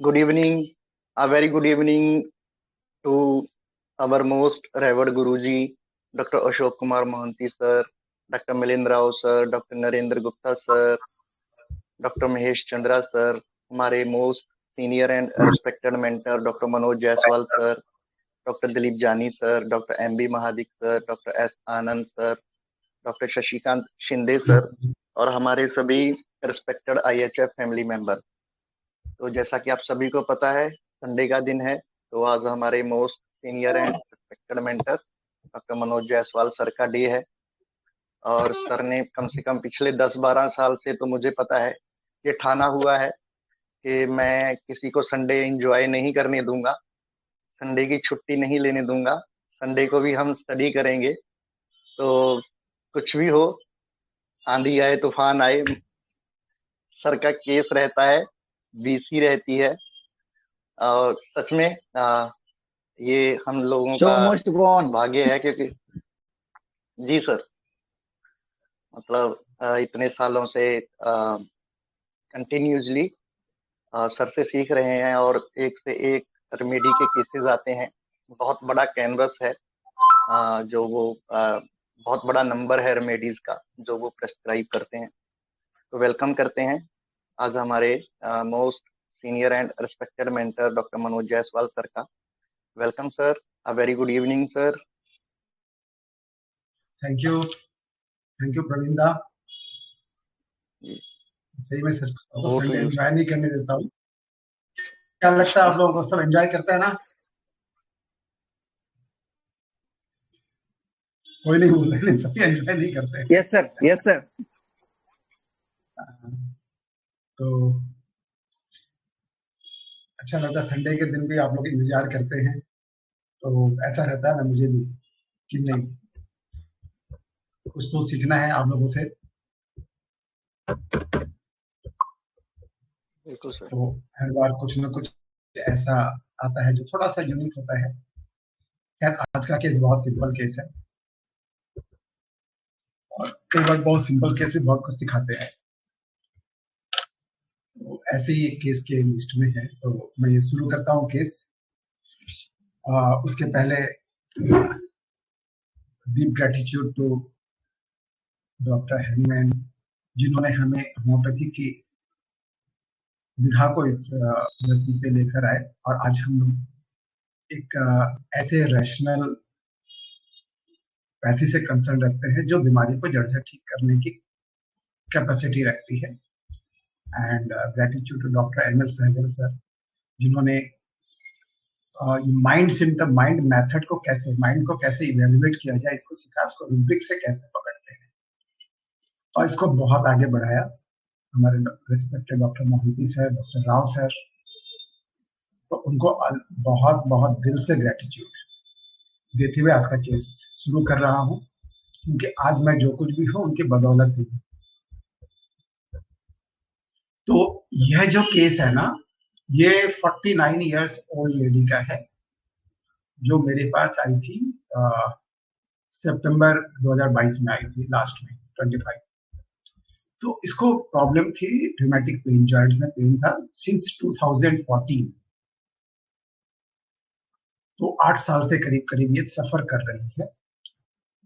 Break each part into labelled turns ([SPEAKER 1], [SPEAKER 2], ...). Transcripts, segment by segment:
[SPEAKER 1] Good evening, a very good evening to our most revered Guruji, Dr. Ashok Kumar Mohanty sir, Dr. Milind Rao sir, Dr. Narendra Gupta sir, Dr. Mahesh Chandra sir, हमारे most senior and respected mentor Dr. Manoj Jaiswal sir, Dr. Dilip Jani sir, Dr. M.B. Mahadik sir, Dr. S. Anand sir, Dr. Shashikant Shinde sir और हमारे सभी respected IHF family member. तो जैसा कि आप सभी को पता है, संडे का दिन है। तो आज हमारे most senior and respected mentor doctor Manoj Jaiswal sir का डे है। और सर ने कम से कम पिछले 10-12 साल से तो मुझे पता है, ये ठाना हुआ है कि मैं किसी को संडे एंजॉय नहीं करने दूंगा, संडे की छुट्टी नहीं लेने दूंगा, संडे को भी हम स्टडी करेंगे। तो कुछ भी हो, आंधी आए तूफान आए, सर का केस रहता है, BC रहती है। और सच में ये हम लोगों
[SPEAKER 2] शो
[SPEAKER 1] का
[SPEAKER 2] मस्ट गो ऑन।
[SPEAKER 1] भाग्य है, क्योंकि जी सर, मतलब इतने सालों से कंटिन्यूसली सर से सीख रहे हैं और एक से एक रेमेडी के केसेस आते हैं। बहुत बड़ा कैनवस है, जो वो बहुत बड़ा नंबर है रेमेडीज का जो वो प्रेस्क्राइब करते हैं। तो वेलकम करते हैं आज हमारे most senior and respected mentor doctor Manoj Jaiswal sir का। Welcome sir, a very good evening sir.
[SPEAKER 3] Thank you प्रवीणदा। सही में सच को संडे एंजॉय नहीं करने देता हूँ। क्या लगता है आप लोगों को सब एंजॉय करते हैं ना? कोई नहीं बोल रहे, सभी एंजॉय नहीं करते।
[SPEAKER 2] Yes sir, yes sir.
[SPEAKER 3] तो अच्छा लगता है, संडे के दिन भी आप लोग इंतजार करते हैं, तो ऐसा रहता है ना मुझे भी कि नहीं, कुछ तो सीखना है आप लोगों से।
[SPEAKER 1] बिल्कुल सर।
[SPEAKER 3] तो हर बार कुछ ना कुछ ऐसा आता है जो थोड़ा सा यूनिक होता है। खैर आज का केस बहुत सिंपल केस है और कई बार बहुत सिंपल केस भी बहुत कुछ सिखाते हैं। तो ऐसे ही एक केस के लिस्ट में है, तो मैं ये शुरू करता हूँ केस। उसके पहले deep gratitude to doctor Hahnemann, जिन्होंने हमें होम्योपैथी की विधा को इस धरती पे लेकर आए और आज हम लोग एक ऐसे रैशनल पैथी से कंसर्न रखते हैं जो बीमारी को जड़ से ठीक करने की कैपेसिटी रखती है। And gratitude to doctor ML Sahgal sir, जिन्होंने माइंड सिम्टम, माइंड मेथड को कैसे, माइंड को कैसे इवेल्युएट किया जाए इसको सिखाया, उसको रूब्रिक से कैसे पकड़ते हैं और इसको बहुत आगे बढ़ाया। हमारे respected doctor Mohanty sir, doctor Rao sir, तो उनको बहुत बहुत दिल से ग्रेटिट्यूड देते हुए आज का केस शुरू कर रहा हूँ, क्योंकि आज मैं जो कुछ भी हूँ उनकी बदौलत ही हूँ। तो यह जो केस है ना, ये 49 इयर्स ओल्ड लेडी का है जो मेरे पास आई थी सितंबर 2022 में आई थी, लास्ट में 25। तो इसको प्रॉब्लम थी ड्रामेटिक पेन, जॉइंट में पेन था सिंस 2014। तो 8 साल से करीब करीब ये सफर कर रही है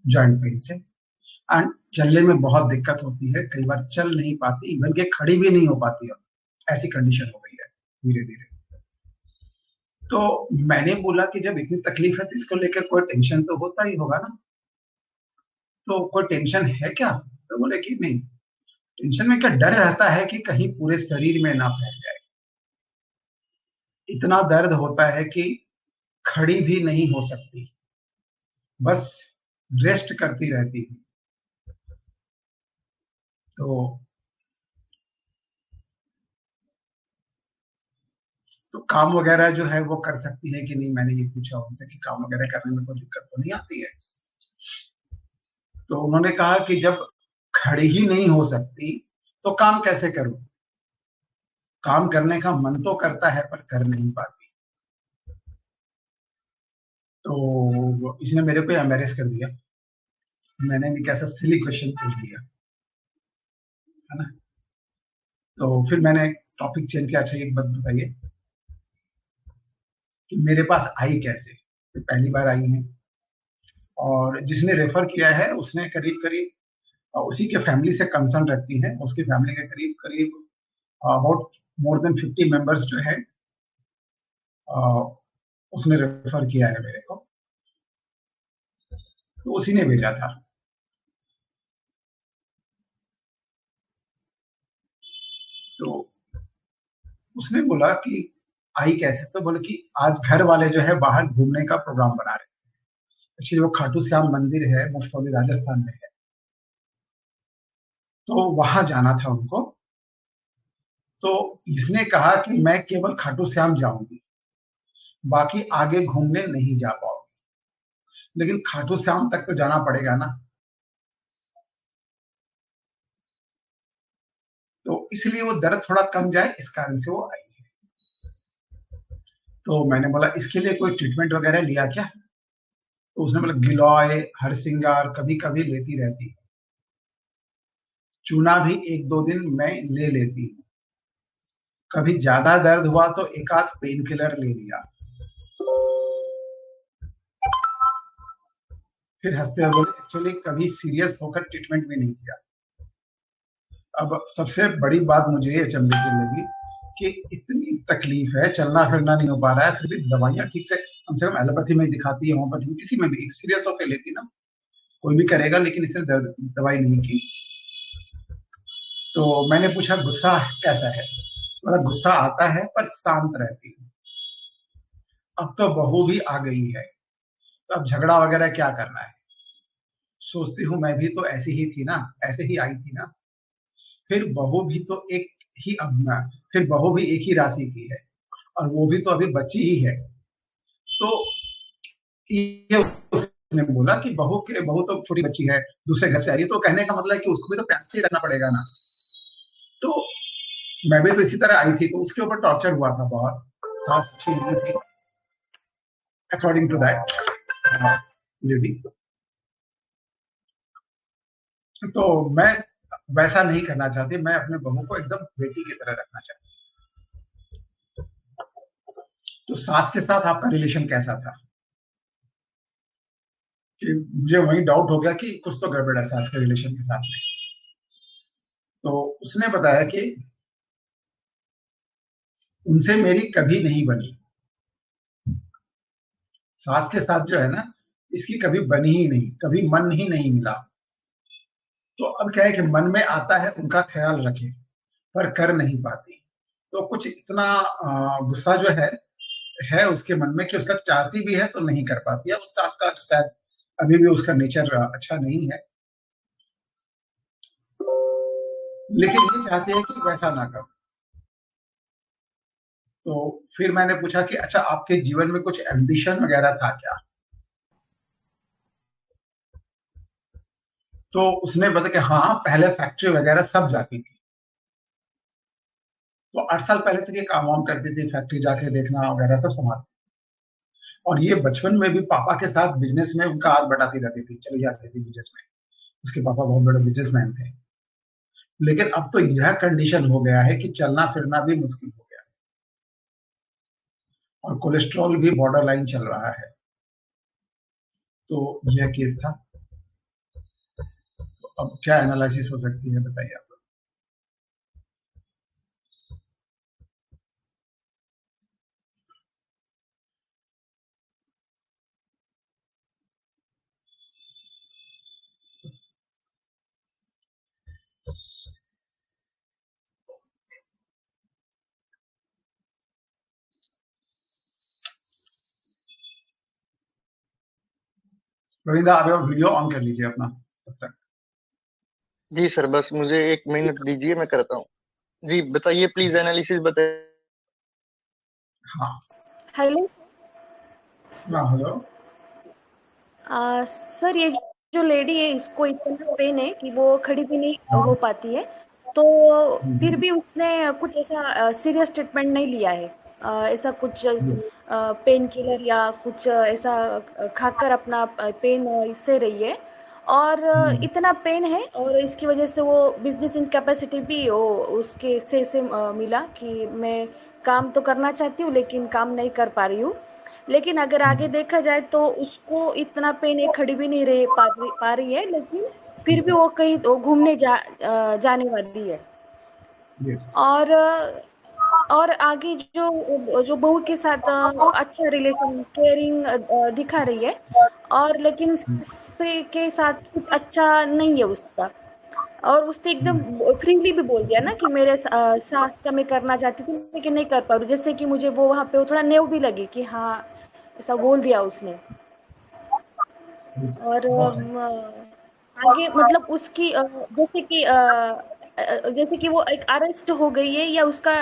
[SPEAKER 3] जॉइंट पेन से। एंड चलने में बहुत दिक्कत होती है, कई बार चल नहीं पाती, इवन के खड़ी भी नहीं हो पाती है, ऐसी कंडीशन हो गई है धीरे धीरे। तो मैंने बोला कि जब इतनी तकलीफ है तो इसको लेकर कोई टेंशन तो होता ही होगा ना, तो कोई टेंशन है क्या? तो बोले कि नहीं, टेंशन में क्या, डर रहता है कि कहीं पूरे शरीर में ना फैल जाए। इतना दर्द होता है कि खड़ी भी नहीं हो सकती, बस रेस्ट करती रहती है। तो काम वगैरह जो है वो कर सकती है कि नहीं, मैंने ये पूछा उनसे कि काम वगैरह करने में कोई दिक्कत तो नहीं आती है। तो उन्होंने कहा कि जब खड़ी ही नहीं हो सकती तो काम कैसे करूं, काम करने का मन तो करता है पर कर नहीं पाती। तो इसने मेरे को एम्बैरेस कर दिया। मैंने भी कैसा सिली क्वेश्चन पूछ दिया, है ना। तो फिर मैंने टॉपिक चेंज किया, अच्छा एक बात बताइए कि मेरे पास आई कैसे, तो पहली बार आई है, और जिसने रेफर किया है उसने करीब करीब उसी के फैमिली से कंसर्न रखती है, उसकी फैमिली के करीब करीब अबाउट मोर देन 50 मेंबर्स जो है, अ, उसने रेफर किया है मेरे को, तो उसी ने भेजा था। तो उसने बोला कि आई कैसे, तो बोले कि आज घर वाले जो है बाहर घूमने का प्रोग्राम बना रहे हैं। एक्चुअली वो खाटू श्याम मंदिर है, मोस्ट प्रॉब्ली राजस्थान में है, तो वहां जाना था उनको। तो इसने कहा कि मैं केवल खाटू श्याम जाऊंगी, बाकी आगे घूमने नहीं जा पाऊंगी, लेकिन खाटू श्याम तक तो जाना पड़ेगा ना। तो इसलिए वो दर्द थोड़ा कम जाए, इस कारण से वो आई है। तो मैंने बोला इसके लिए कोई ट्रीटमेंट वगैरह लिया क्या? तो उसने बोला गिलॉय, हरसिंगार कभी कभी लेती रहती है, चूना भी एक दो दिन मैं ले लेती हूँ, कभी ज्यादा दर्द हुआ तो एक आध पेन किलर ले लिया। फिर हंसते हुए बोले एक्चुअली कभी सीरियस होकर ट्रीटमेंट भी नहीं किया। अब सबसे बड़ी बात मुझे ये अचंभे की लगी कि इतनी तकलीफ है, चलना फिरना नहीं हो पा रहा है, फिर भी दवाइयां ठीक से कम से कम एलोपैथी में दिखाती है, होम्योपैथी में, किसी में भी सीरियस होकर लेती ना, कोई भी करेगा, लेकिन इसने दवाई नहीं की। तो मैंने पूछा गुस्सा कैसा है, बोला गुस्सा आता है पर शांत रहती है, अब तो बहू भी आ गई है, तो अब झगड़ा वगैरह क्या करना है, सोचती हूँ मैं भी तो ऐसी ही थी ना, ऐसे ही आई थी ना, फिर बहू भी तो एक ही अपना, फिर बहू भी एक ही राशि की है, और वो भी तो अभी बच्ची ही है। तो ये उसने बोला कि बहू तो छोटी बच्ची है, दूसरे घर से आई है, तो कहने का मतलब है कि उसको भी तो प्यार से ही रखना पड़ेगा ना। तो मैं भी तो इसी तरह आई थी, तो उसके ऊपर टॉर्चर हुआ था बहुत, सास अच्छी नहीं थी अकॉर्डिंग टू दैट लेडी। तो मैं वैसा नहीं करना चाहती, मैं अपने बहू को एकदम बेटी की तरह रखना चाहती। तो सास के साथ आपका रिलेशन कैसा था? कि मुझे वही डाउट हो गया कि कुछ तो गड़बड़ है सास के रिलेशन के साथ में। तो उसने बताया कि उनसे मेरी कभी नहीं बनी, सास के साथ जो है ना, इसकी कभी बनी ही नहीं, कभी मन ही नहीं मिला। तो अब क्या है कि मन में आता है उनका ख्याल रखे, पर कर नहीं पाती। तो कुछ इतना गुस्सा जो है उसके मन में कि उसका चाहती भी है तो नहीं कर पाती है। उस सास का शायद अभी भी उसका नेचर अच्छा नहीं है, लेकिन ये चाहती है कि वैसा ना करो। तो फिर मैंने पूछा कि अच्छा आपके जीवन में कुछ एम्बिशन वगैरह था क्या? तो उसने बताया कि हाँ, पहले फैक्ट्री वगैरह सब जाती थी, तो 8 साल पहले तक ये काम वाम करती थी, फैक्ट्री जाके देखना वगैरह सब संभालती। और ये बचपन में भी पापा के साथ बिजनेस में उनका हाथ बटाती रहती थी, चली जाती थी बिजनेस में, उसके पापा बहुत बड़े बिजनेसमैन थे। लेकिन अब तो यह कंडीशन हो गया है कि चलना फिरना भी मुश्किल हो गया, और कोलेस्ट्रॉल भी बॉर्डर लाइन चल रहा है। तो यह केस था। तो अब क्या एनालिसिस हो सकती है बताइए आप। रविंद्र, आप वीडियो ऑन कर लीजिए अपना तब तक।
[SPEAKER 1] जी सर, बस मुझे 1 मिनट दीजिए, मैं करता हूँ। जी बताइए, प्लीज एनालिसिस बताइए।
[SPEAKER 3] हाँ।
[SPEAKER 2] हेलो।
[SPEAKER 3] हाँ, हेलो।
[SPEAKER 2] सर, ये जो लेडी है इसको इतना पेन है कि वो खड़ी भी नहीं
[SPEAKER 3] हाँ।
[SPEAKER 2] हो पाती है, तो फिर
[SPEAKER 3] हम्म,
[SPEAKER 2] भी उसने कुछ ऐसा सीरियस ट्रीटमेंट नहीं लिया है। ऐसा कुछ
[SPEAKER 3] yes,
[SPEAKER 2] पेन किलर या कुछ ऐसा खाकर अपना पेन इससे रही है। और इतना पेन है, और इसकी वजह से वो बिजनेस इनकैपेसिटी भी वो उसके से मिला कि मैं काम तो करना चाहती हूँ लेकिन काम नहीं कर पा रही हूँ। लेकिन अगर आगे देखा जाए तो उसको इतना पेन है, खड़ी भी नहीं रह पा रही है, लेकिन फिर भी वो कहीं तो घूमने जाने वाली है।
[SPEAKER 3] यस।
[SPEAKER 2] और आगे जो जो बहू के साथ अच्छा रिलेशन, केयरिंग दिखा रही है, और लेकिन से के साथ कुछ अच्छा नहीं है उसका। और उसने एकदम फ्रीली भी बोल दिया ना कि मेरे साथ का मैं करना चाहती थी लेकिन नहीं कर पा रही, जैसे कि मुझे वो वहाँ पे वो थोड़ा नेव भी लगी कि हाँ, ऐसा बोल दिया उसने। और
[SPEAKER 3] बहुत सही।
[SPEAKER 2] आगे मतलब उसकी जैसे कि वो एक अरेस्ट हो गई है या उसका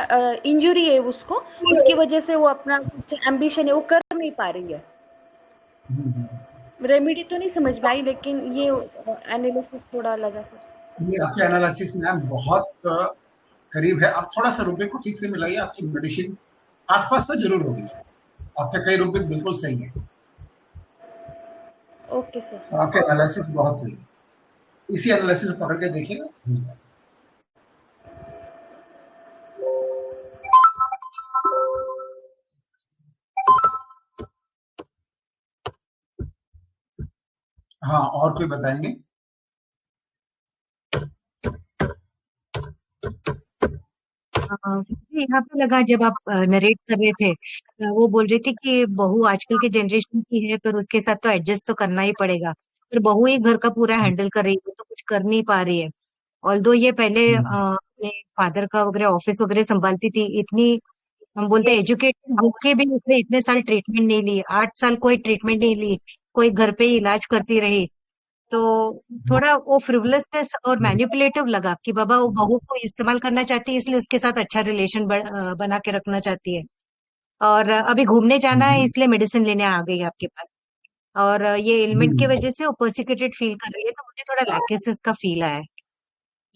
[SPEAKER 2] इंजरी है उसको, उसकी वजह से वो अपना कुछ एम्बिशन है वो कर नहीं पा रही है। रेमेडी तो नहीं समझ में आई, लेकिन ये एनालिसिस थोड़ा लगा सर।
[SPEAKER 3] ये आपके एनालिसिस में बहुत करीब है। आप थोड़ा सा रुपए को ठीक से मिलाइए, आपकी मेडिसिन आसपास तो जरूर होगी। आपके कई रुपए बिल्कुल सही है।
[SPEAKER 2] Okay sir.
[SPEAKER 3] आपके एनालिसिस बहुत सही है। इसी एनालिसिस को पकड़ के देखिएगा। हाँ, और कोई बताएंगे?
[SPEAKER 4] मुझे यहाँ पे लगा जब आप नरेट कर रहे थे, वो बोल रहे थे कि बहू आजकल के जनरेशन की है पर उसके साथ तो एडजस्ट तो करना ही पड़ेगा। पर बहू ही घर का पूरा हैंडल कर रही है तो कुछ कर नहीं पा रही है। ऑल्दो ये पहले अपने फादर का वगैरह ऑफिस वगैरह संभालती थी, इतनी हम बोलते एजुकेटेड होके भी उसने इतने साल ट्रीटमेंट नहीं ली, 8 साल कोई ट्रीटमेंट नहीं ली, कोई घर पे ही इलाज करती रही। तो थोड़ा वो फ्रिवलसनेस और मैनिपुलेटिव लगा कि बाबा वो बहू को इस्तेमाल करना चाहती है इसलिए उसके साथ अच्छा रिलेशन बना के रखना चाहती है। और अभी घूमने जाना है इसलिए मेडिसिन लेने आ गई आपके पास। और ये एलिमेंट की वजह से वो पर्सिक्यूटेड फील कर रही है, तो मुझे थोड़ा लैकेसिस का फील आया है।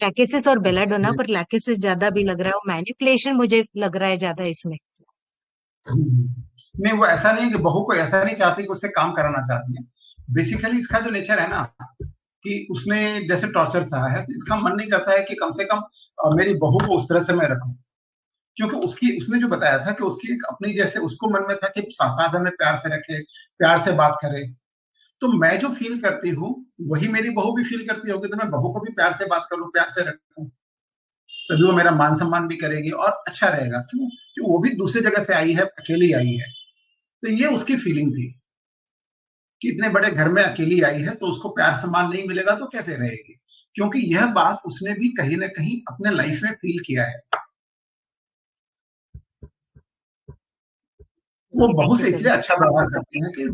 [SPEAKER 4] लैकेसिस और बेलाडोना, पर लैकेसिस ज्यादा भी लग रहा है और मैनिपुलेशन मुझे लग रहा है ज्यादा इसमें।
[SPEAKER 3] नहीं, वो ऐसा नहीं है कि बहू को ऐसा नहीं चाहती कि उससे काम कराना चाहती है। बेसिकली इसका जो नेचर है ना, कि उसने जैसे टॉर्चर सहा है, तो इसका मन नहीं करता है कि कम से कम मेरी बहू को उस तरह से मैं रखूं। क्योंकि उसकी उसने जो बताया था कि उसकी एक अपनी, जैसे उसको मन में था कि सास हमें प्यार से रखे, प्यार से बात करे। तो मैं जो फील करती हूँ वही मेरी बहू भी फील करती होगी, तो मैं बहू को भी प्यार से बात करूं, प्यार से रखूं, तभी वो मेरा मान सम्मान भी करेगी और अच्छा रहेगा। क्यों? कि वो भी दूसरी जगह से आई है, अकेली आई है। तो ये उसकी फीलिंग थी कि इतने बड़े घर में अकेली आई है तो उसको प्यार सम्मान नहीं मिलेगा तो कैसे रहेगी। क्योंकि यह बात उसने भी कहीं ना कहीं अपने लाइफ में फील किया है। वो बहू से इसलिए अच्छा व्यवहार करती है कि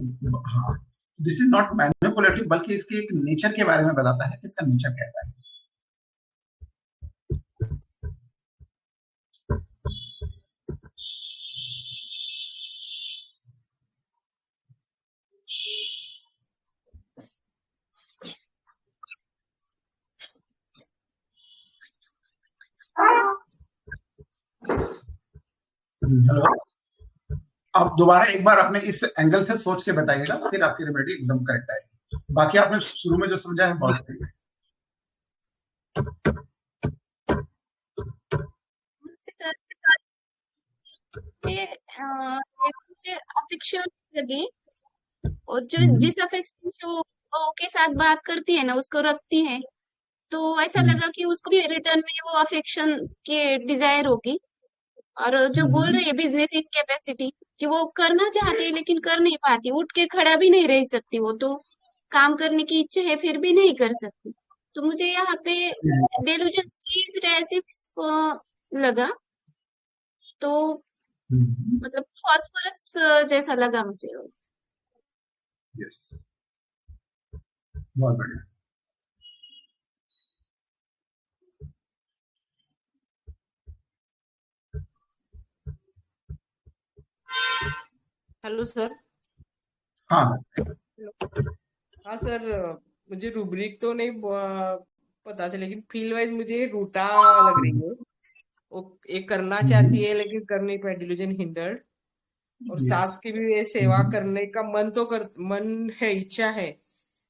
[SPEAKER 3] हाँ, दिस इज नॉट मैनिपुलेटिव, बल्कि इसके एक नेचर के बारे में बताता है कि इसका नेचर कैसा है। हेलो, आप दोबारा एक बार अपने इस एंगल से सोच के बताइएगा, फिर आपकी रेमेडी एकदम करेक्ट आएगी। बाकी आपने शुरू में जो समझा है बहुत सही है।
[SPEAKER 5] सर, ये मुझे अफेक्शन लगी, और जो जिस अफेक्शन से वो के साथ बात करती है ना, उसको रखती है, तो ऐसा लगा कि उसको भी रिटर्न में वो अफेक्शन के डिजायर होगी। और जो बोल रही है बिजनेस इनकैपेसिटी, कि वो करना चाहती है लेकिन कर नहीं पाती, उठ के खड़ा भी नहीं रह सकती, वो तो काम करने की इच्छा है फिर भी नहीं कर सकती। तो मुझे यहाँ पे डेलूजन सीज्ड एज इफ लगा, तो मतलब फॉस्फोरस जैसा लगा मुझे।
[SPEAKER 3] यस, बहुत बढ़िया।
[SPEAKER 6] Hello sir.
[SPEAKER 3] हाँ
[SPEAKER 6] हाँ सर, मुझे रूब्रिक तो नहीं पता था, लेकिन फील वाइज मुझे रूटा लग रही है। वो एक करना चाहती है लेकिन कर नहीं पाई, डिल्यूजन हिंडर्ड। और
[SPEAKER 3] यस,
[SPEAKER 6] सास की भी ये सेवा करने का मन है, इच्छा है,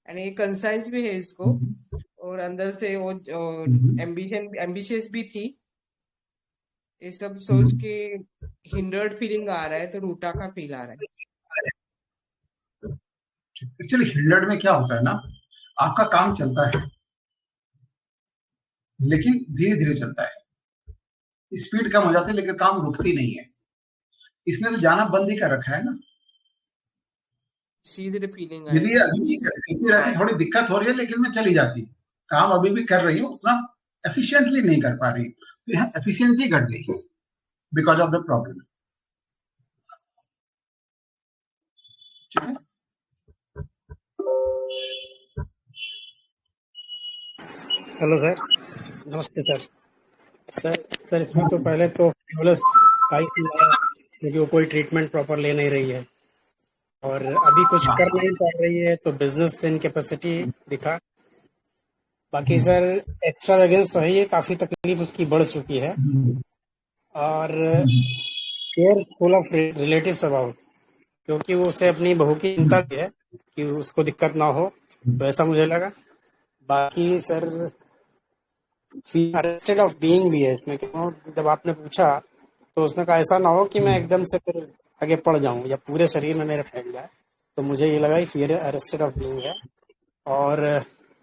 [SPEAKER 6] एंड ये कंसाइज भी है इसको, और अंदर से वो एम्बिशियस भी थी। ये सब सोच के हिंडर्ड फीलिंग आ रहा है, तो रूटा का फील आ रहा है।
[SPEAKER 3] एक्चुअली हिल्डर्ड में क्या होता है ना, आपका काम चलता है लेकिन धीरे धीरे चलता है, स्पीड कम हो जाती है लेकिन काम रुकती नहीं है। इसने तो जाना बंद ही कर रखा है ना।
[SPEAKER 6] सीधे फीलिंग
[SPEAKER 3] यदि
[SPEAKER 6] आएगा।
[SPEAKER 3] अभी चलती रहती, थोड़ी दिक्कत हो रही है लेकिन मैं चली जाती, काम अभी भी कर रही हूँ, उतना एफिशिएंटली नहीं कर पा रही, तो यहाँ एफिशिएंसी घट गई बिकॉज ऑफ द प्रॉब्लम। ठीक है।
[SPEAKER 7] हेलो सर, नमस्ते सर। सर इसमें तो पहले तो फ्रिवोलस का ही फील आया, क्योंकि वो कोई ट्रीटमेंट प्रॉपर ले नहीं रही है और अभी कुछ कर नहीं पा रही है, तो बिजनेस इनकेपेसिटी दिखा। बाकी सर एक्स्ट्रा वेगेंस तो है, ये काफ़ी तकलीफ उसकी बढ़ चुकी है और care full of relatives about, क्योंकि वो उसे अपनी बहू की चिंता भी है कि उसको दिक्कत ना हो, तो ऐसा मुझे लगा। बाकी सर अरेस्टेड ऑफ बीइंग भी है इसमें, क्यों जब आपने पूछा तो उसने कहा ऐसा ना हो कि मैं एकदम से फिर आगे पड़ जाऊं या पूरे शरीर में मेरे फैल जाए, तो मुझे ये लगा फियर अरेस्टेड ऑफ बीइंग है। और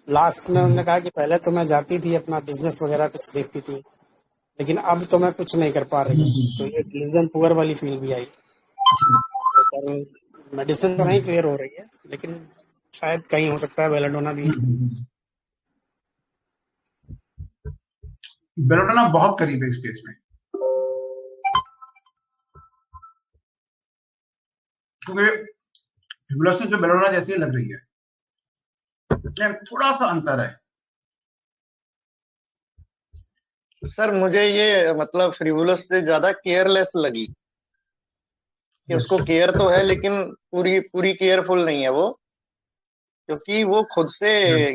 [SPEAKER 7] लास्ट में उन्होंने कहा कि पहले तो मैं जाती थी अपना बिजनेस वगैरह कुछ देखती थी, लेकिन अब तो मैं कुछ नहीं कर पा रही हूँ, तो ये डिलीजन पुअर वाली फील भी आई। तो सर मेडिसिन तो नहीं क्लियर हो रही है, लेकिन शायद कहीं हो सकता है बेलाडोना भी।
[SPEAKER 3] बेलोडोना बहुत करीब है इस केस में, क्योंकि फ्रिवोलस जो बेलोडोना जैसी लग रही है, थोड़ा सा अंतर है।
[SPEAKER 1] सर मुझे ये मतलब फ्रिवोलस से ज्यादा केयरलेस लगी, कि उसको केयर तो है लेकिन पूरी पूरी केयरफुल नहीं है वो, क्योंकि वो खुद से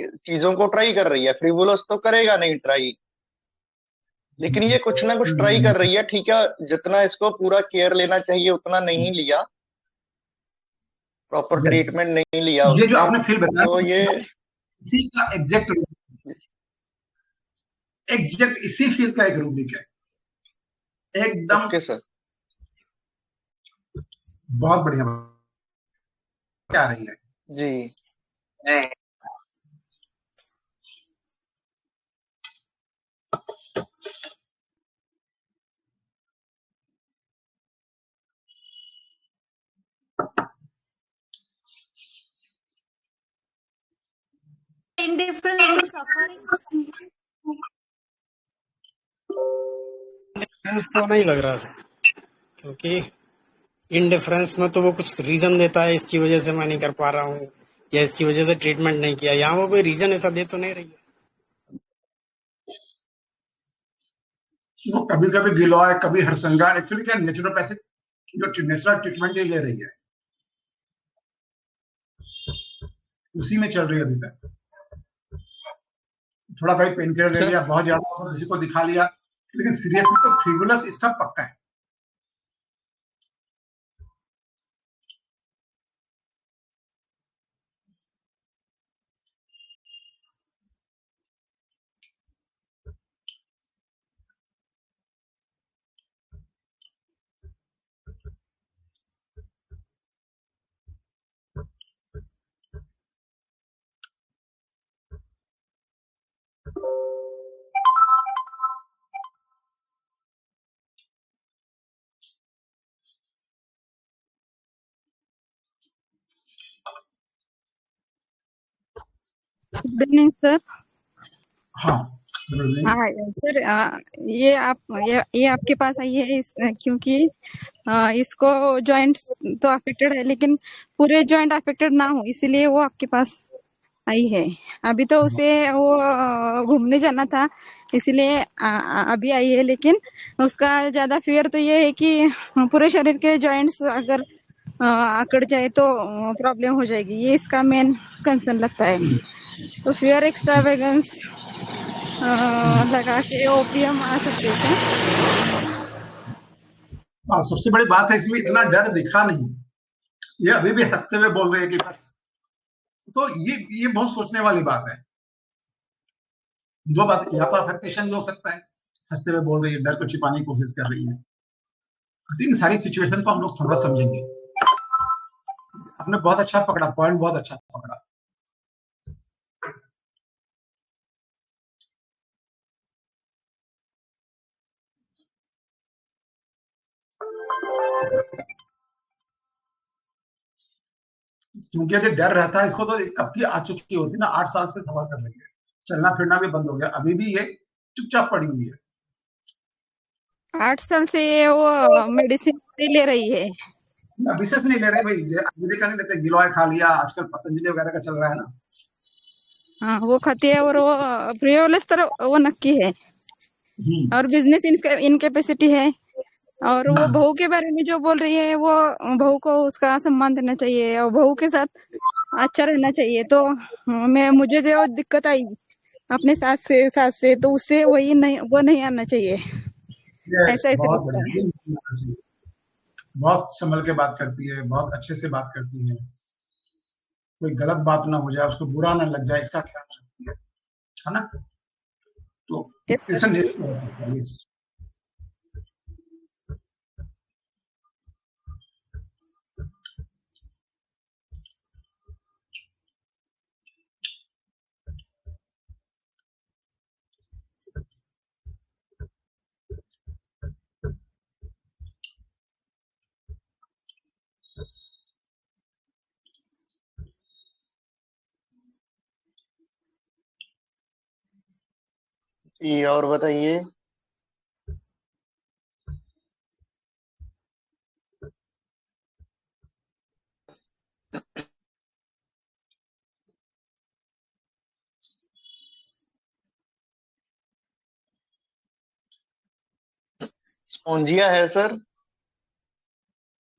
[SPEAKER 1] चीजों को ट्राई कर रही है। फ्रिवोलस तो करेगा नहीं ट्राई, लेकिन ये कुछ ना कुछ ट्राई कर रही है। ठीक है, जितना इसको पूरा केयर लेना चाहिए उतना नहीं लिया, प्रॉपर
[SPEAKER 3] Yes.
[SPEAKER 1] ट्रीटमेंट नहीं लिया
[SPEAKER 3] ये जो
[SPEAKER 1] उसने,
[SPEAKER 3] आपने फील बताया
[SPEAKER 1] तो ये
[SPEAKER 3] इसी का एग्जैक्ट इसी फील का एक रूब्रिक है, एकदम
[SPEAKER 1] ओके सर।
[SPEAKER 3] बहुत बढ़िया आ रही है
[SPEAKER 1] जी
[SPEAKER 2] indifference to suffering.
[SPEAKER 7] डिफरेंस तो नहीं लग रहा सर, क्योंकि इनडिफरेंस में तो वो कुछ रीजन देता है, इसकी वजह से मैं नहीं कर पा रहा हूँ या इसकी वजह से ट्रीटमेंट नहीं किया, यहाँ वो कोई रीजन ऐसा दे तो नहीं रही है।
[SPEAKER 3] वो कभी कभी गिलोय, कभी हरसंगार। एक्चुअली क्या नेचुरोपैथिक जो नेचुरल ट्रीटमेंट ले रही है उसी में चल रही है अभी तक। थोड़ा कभी पेन किलर ले लिया, बहुत ज्यादा किसी को दिखा लिया, लेकिन सीरियसली तो फ्रिवोलस इसका पक्का है।
[SPEAKER 8] Good evening sir.
[SPEAKER 3] हाँ
[SPEAKER 8] हाँ सर, ये आपके पास आई है क्योंकि इसको जॉइंट्स तो अफेक्टेड है, लेकिन पूरे जॉइंट अफेक्टेड ना हो, इसीलिए वो आपके पास आई है। अभी तो उसे वो घूमने जाना था, इसीलिए अभी आई है, लेकिन उसका ज्यादा फियर तो ये है कि पूरे शरीर के जॉइंट्स अगर अकड़ जाए तो प्रॉब्लम हो जाएगी, ये इसका मेन कंसर्न लगता है। तो फियर एक्स्ट्रावेगेंस लगा के ओपीएम आ सकते हैं क्या?
[SPEAKER 3] हाँ, सबसे बड़ी बात है इसमें इतना डर दिखा नहीं, ये अभी भी हंसते हुए बोल रहे हैं कि बस तो ये बहुत सोचने वाली बात है। दो बात, या तो अफेक्टेशन भी हो सकता है, हंसते हुए बोल रही है, डर को छिपाने की कोशिश कर रही है। इन सारी सिचुएशन को हम लोग थोड़ा समझेंगे। आपने बहुत अच्छा पकड़ा, पॉइंट बहुत अच्छा पकड़ा। क्योंकि यदि डर रहता है, इसको तो कब की आ चुकी होती ना, 8 साल से सफर कर रही है, चलना फिरना भी बंद हो गया, अभी भी ये चुपचाप पड़ी हुई है।
[SPEAKER 8] 8 साल से ये वो मेडिसिन नहीं ले रही है।
[SPEAKER 3] विशेष नहीं ले रहे भाई, आयुर्वेदिक का नहीं लेते, गिलोय खा लिया, आजकल पतंजलि वगैरह का चल रहा है ना।
[SPEAKER 8] हाँ, वो खाती है और वो प्रियोलेस तरह वो नक्की है और बिजनेस इनकेपेसिटी है। और वो बहू के बारे में जो बोल रही है, वो बहू को उसका सम्मान देना चाहिए और बहू के साथ अच्छा रहना चाहिए। तो मुझे जो दिक्कत आई अपने सास से तो उससे वही नहीं, वो नहीं आना चाहिए।
[SPEAKER 3] यस,
[SPEAKER 8] ऐसा ऐसे
[SPEAKER 3] बहुत
[SPEAKER 8] लगता है।
[SPEAKER 3] बढ़िया, बहुत संभल के बात करती है, बहुत अच्छे से बात करती है, कोई गलत बात ना हो जाए, उसको बुरा ना लग जाए, इसका ख्याल रखती है ना। तो
[SPEAKER 8] Yes, sir.
[SPEAKER 3] इंस्पिरेशन हो सकता है। Yes.
[SPEAKER 1] जी, और बताइए। स्पोंजिया है सर।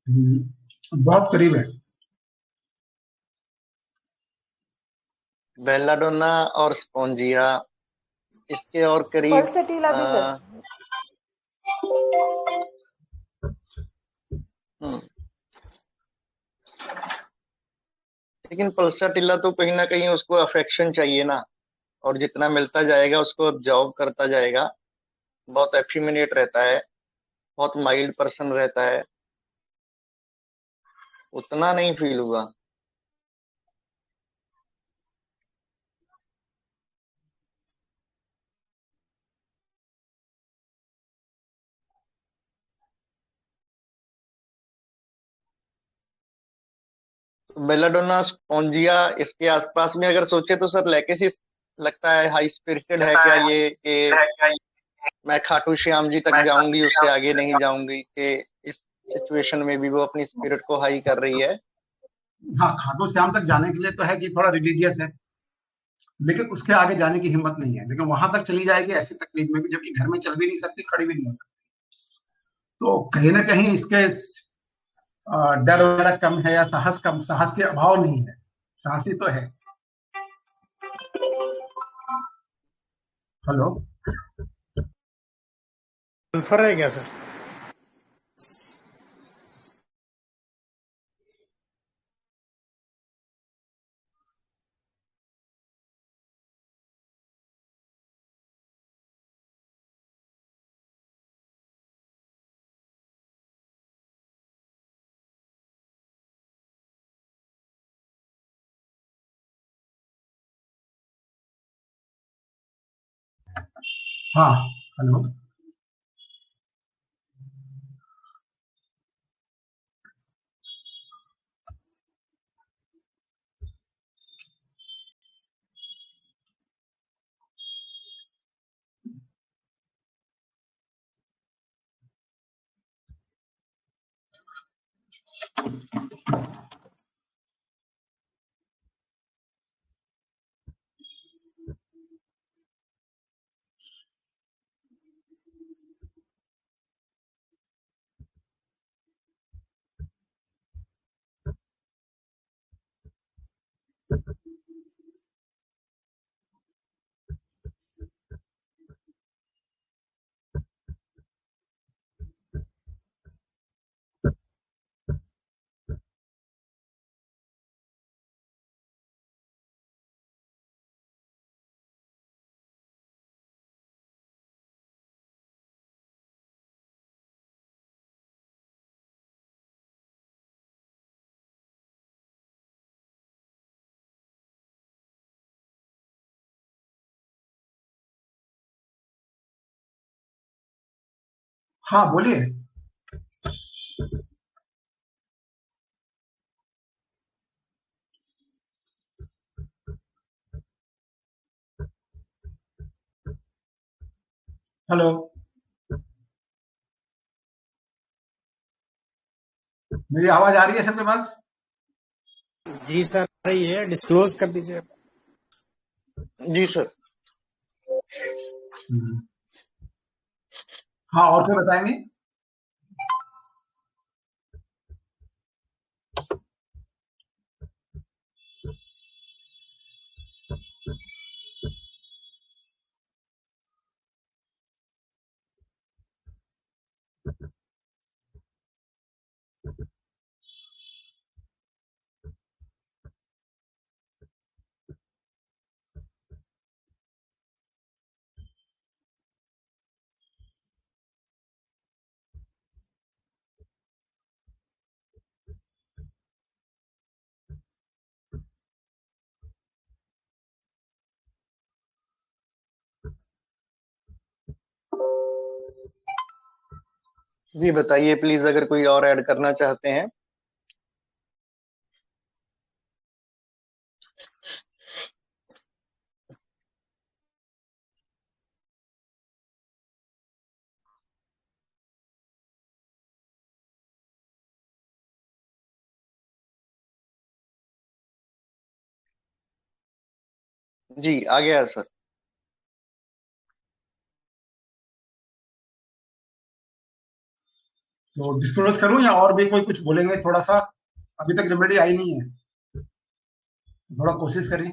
[SPEAKER 3] बहुत करीब है।
[SPEAKER 1] बेलाडोना और स्पोंजिया, इसके और करीब
[SPEAKER 2] पल्सटीला भी है।
[SPEAKER 1] हम्म, लेकिन पल्साटिल्ला तो कहीं ना कहीं उसको अफेक्शन चाहिए ना, और जितना मिलता जाएगा उसको ऑब्जॉर्व करता जाएगा। बहुत एफिमिनेट रहता है, बहुत माइल्ड पर्सन रहता है, उतना नहीं फील हुआ। तो बेलाडोना, स्पोंजिया, इसके आसपास में अगर सोचे तो सर लेकेसी लगता है। हाई स्पिरिटेड है क्या ये कि मैं खाटू श्याम जी तक जाऊंगी, उससे आगे नहीं जाऊंगी, कि इस सिचुएशन में भी वो अपनी स्पिरिट को हाई कर रही है।
[SPEAKER 3] हाँ, खाटू श्याम तक जाने के लिए तो है कि थोड़ा रिलीजियस है, लेकिन उसके आगे जाने की हिम्मत नहीं है, लेकिन वहां तक चली जाएगी ऐसी तकलीफ में भी, जबकि घर में चल भी नहीं सकती, खड़ी भी नहीं हो सकती। तो कहीं ना कहीं इसके डर वगैरह कम है, या साहस कम, साहस के अभाव नहीं है, साहसी तो है। हेलो।
[SPEAKER 7] सल्फर है क्या सर?
[SPEAKER 3] हाँ। हेलो। हाँ बोलिए। हेलो, मेरी आवाज आ रही है सबके पास?
[SPEAKER 7] जी सर, रही है, डिस्क्लोज कर दीजिए।
[SPEAKER 1] जी सर।
[SPEAKER 3] हाँ, और क्या बताएंगे?
[SPEAKER 1] जी बताइए प्लीज, अगर कोई और ऐड करना चाहते हैं। जी आ गया सर।
[SPEAKER 3] तो डिस्क्लोज करूं या और भी कोई कुछ बोलेंगे? थोड़ा सा अभी तक रेमेडी आई नहीं है, थोड़ा कोशिश करें।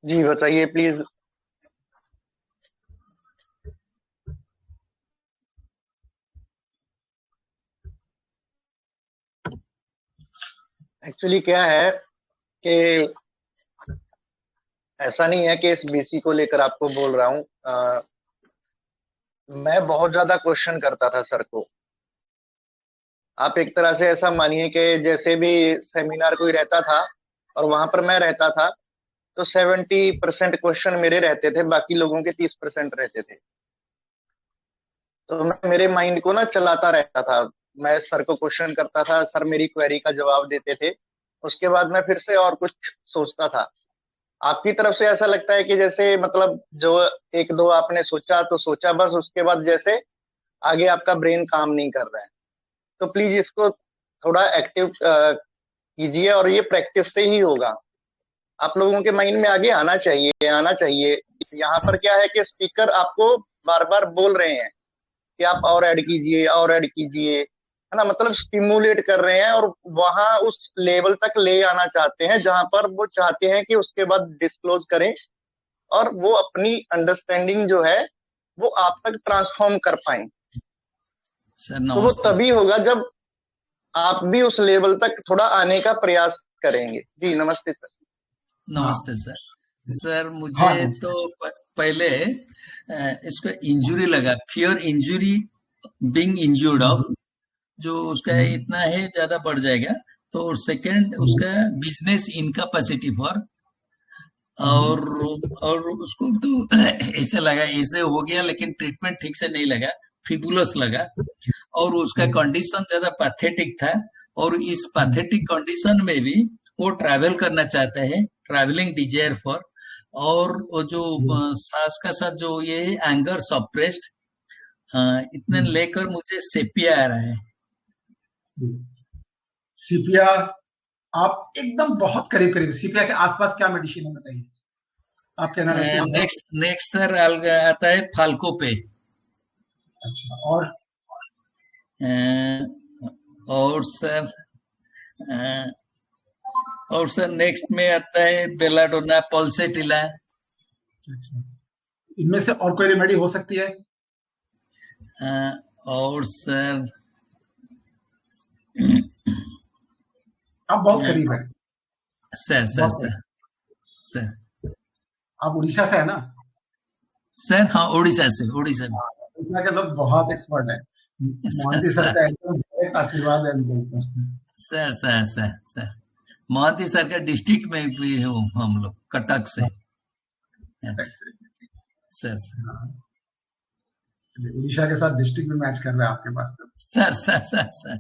[SPEAKER 1] जी बताइए प्लीज। एक्चुअली क्या है कि ऐसा नहीं है कि इस बीसी को लेकर आपको बोल रहा हूँ। मैं बहुत ज्यादा क्वेश्चन करता था सर को। आप एक तरह से ऐसा मानिए कि जैसे भी सेमिनार कोई रहता था और वहां पर मैं रहता था, तो 70% क्वेश्चन मेरे रहते थे, बाकी लोगों के 30% रहते थे। तो मैं मेरे माइंड को ना चलाता रहता था। मैं सर को क्वेश्चन करता था, सर मेरी क्वेरी का जवाब देते थे। उसके बाद मैं फिर से और कुछ सोचता था। आपकी तरफ से ऐसा लगता है कि जैसे मतलब जो एक दो आपने सोचा तो सोचा बस, उसके बाद जैसे आगे आपका ब्रेन काम नहीं कर रहा है। तो प्लीज इसको थोड़ा एक्टिव कीजिए, और ये प्रैक्टिस से ही होगा। आप लोगों के माइंड में आगे आना चाहिए, आना चाहिए। यहाँ पर क्या है कि स्पीकर आपको बार बार बोल रहे हैं कि आप और ऐड कीजिए, और ऐड कीजिए, है ना, मतलब स्टिमुलेट कर रहे हैं, और वहां उस लेवल तक ले आना चाहते हैं जहां पर वो चाहते हैं कि उसके बाद डिस्क्लोज करें, और वो अपनी अंडरस्टैंडिंग जो है वो आप तक ट्रांसफॉर्म कर पाए।
[SPEAKER 9] सर
[SPEAKER 1] तो वो
[SPEAKER 9] नमस्ते।
[SPEAKER 1] तभी होगा जब आप भी उस लेवल तक थोड़ा आने का प्रयास करेंगे। जी नमस्ते सर।
[SPEAKER 9] नमस्ते सर। सर
[SPEAKER 3] हाँ
[SPEAKER 9] मुझे
[SPEAKER 3] नमस्ते।
[SPEAKER 9] तो पहले इसको इंजुरी लगा, fear injury, being injured of, जो उसका इतना है ज्यादा बढ़ जाएगा। तो सेकंड उसका बिजनेस इनकैपेसिटी फॉर, और उसको तो ऐसे लगा, ऐसे हो गया, लेकिन ट्रीटमेंट ठीक से नहीं लगा, फिबुलस लगा, और उसका कंडीशन ज्यादा पैथेटिक था। और इस पैथेटिक कंडीशन में भी वो ट्रैवल करना चाहते हैं, ट्रैवलिंग डिजायर फॉर। और वो जो सांस का साथ जो ये एंगर सप्रेस्ड, इतने लेकर मुझे सेपिया आ रहा है।
[SPEAKER 3] सीपिया, आप एकदम बहुत करीब करीब। सीपिया के आसपास क्या मेडिसिन है बताइए, आपके एनालिसिस में।
[SPEAKER 9] नेक्स्ट नेक्स्ट सर आता है फाल्को पे।
[SPEAKER 3] अच्छा, और
[SPEAKER 9] और सर अ, और सर नेक्स्ट में आता है बेलाडोना, पल्सेटिला।
[SPEAKER 3] अच्छा, इनमें से और कोई रेमेडी हो सकती है?
[SPEAKER 9] और सर
[SPEAKER 3] आप बहुत करीब है,
[SPEAKER 9] सर सर
[SPEAKER 3] बहुत
[SPEAKER 9] सर
[SPEAKER 3] करीब।
[SPEAKER 9] सर
[SPEAKER 3] आप उड़ीसा से है ना?
[SPEAKER 9] सर हाँ, उड़ीसा से, उड़ीसा में।
[SPEAKER 3] उड़ीसा के लोग बहुत एक्सपर्ट है।
[SPEAKER 9] सर
[SPEAKER 3] मोहंती सर का एकदम डायरेक्ट आशीर्वाद है उनके ऊपर।
[SPEAKER 9] Sir sir sir sir Mohanty sir का डिस्ट्रिक्ट में भी हो हम लोग, कटक से। अच्छा, सर सर
[SPEAKER 3] हाँ, चलिए, उड़ीसा के साथ डिस्ट्रिक्ट भी मैच कर रहा है आपके पास तो।
[SPEAKER 9] सर सर सर सर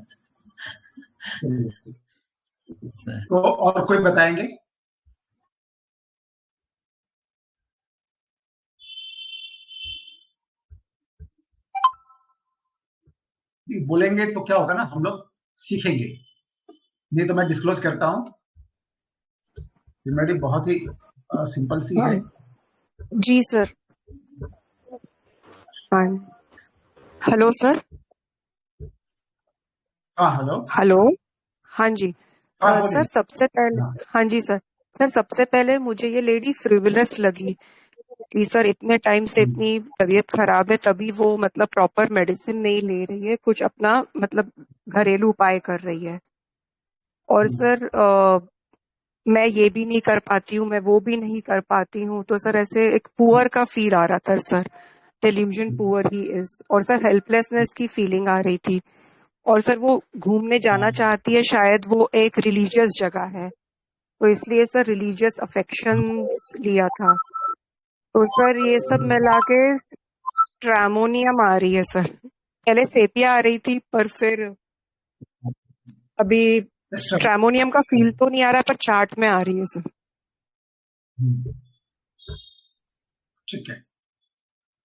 [SPEAKER 3] चलिए,
[SPEAKER 9] सर
[SPEAKER 3] तो और कोई बताएंगे? नहीं, बोलेंगे तो क्या होगा ना, हम लोग सीखेंगे। नहीं तो मैं डिस्क्लोज करता हूँ, रेमेडी बहुत ही सिंपल सी है।
[SPEAKER 10] जी सर। हाँ, हेलो सर।
[SPEAKER 3] हाँ, हेलो।
[SPEAKER 10] हेलो, हाँ जी।
[SPEAKER 3] हाँ,
[SPEAKER 10] सर
[SPEAKER 3] बोलिए।
[SPEAKER 10] सबसे पहले,
[SPEAKER 3] हाँ,
[SPEAKER 10] हाँ जी सर। सर सबसे पहले मुझे ये लेडी फ्रिवलस लगी कि सर इतने टाइम से इतनी तबीयत खराब है, तभी वो मतलब प्रॉपर मेडिसिन नहीं ले रही है, कुछ अपना मतलब घरेलू उपाय कर रही है। और सर मैं ये भी नहीं कर पाती हूँ, मैं वो भी नहीं कर पाती हूँ, तो सर ऐसे एक पुअर का फील आ रहा था sir, delusion poor he is. और सर हेल्पलेसनेस की फीलिंग आ रही थी। और सर वो घूमने जाना चाहती है, शायद वो एक रिलीजियस जगह है, तो इसलिए सर रिलीजियस अफेक्शंस लिया था। तो सर ये सब मिला के ट्रामोनियम आ रही है सर। पहले सेपिया आ रही थी, पर फिर अभी
[SPEAKER 3] अच्छा।
[SPEAKER 10] ट्रामोनियम का फील तो नहीं आ रहा, पर चार्ट में आ रही है सर।
[SPEAKER 3] ठीक है,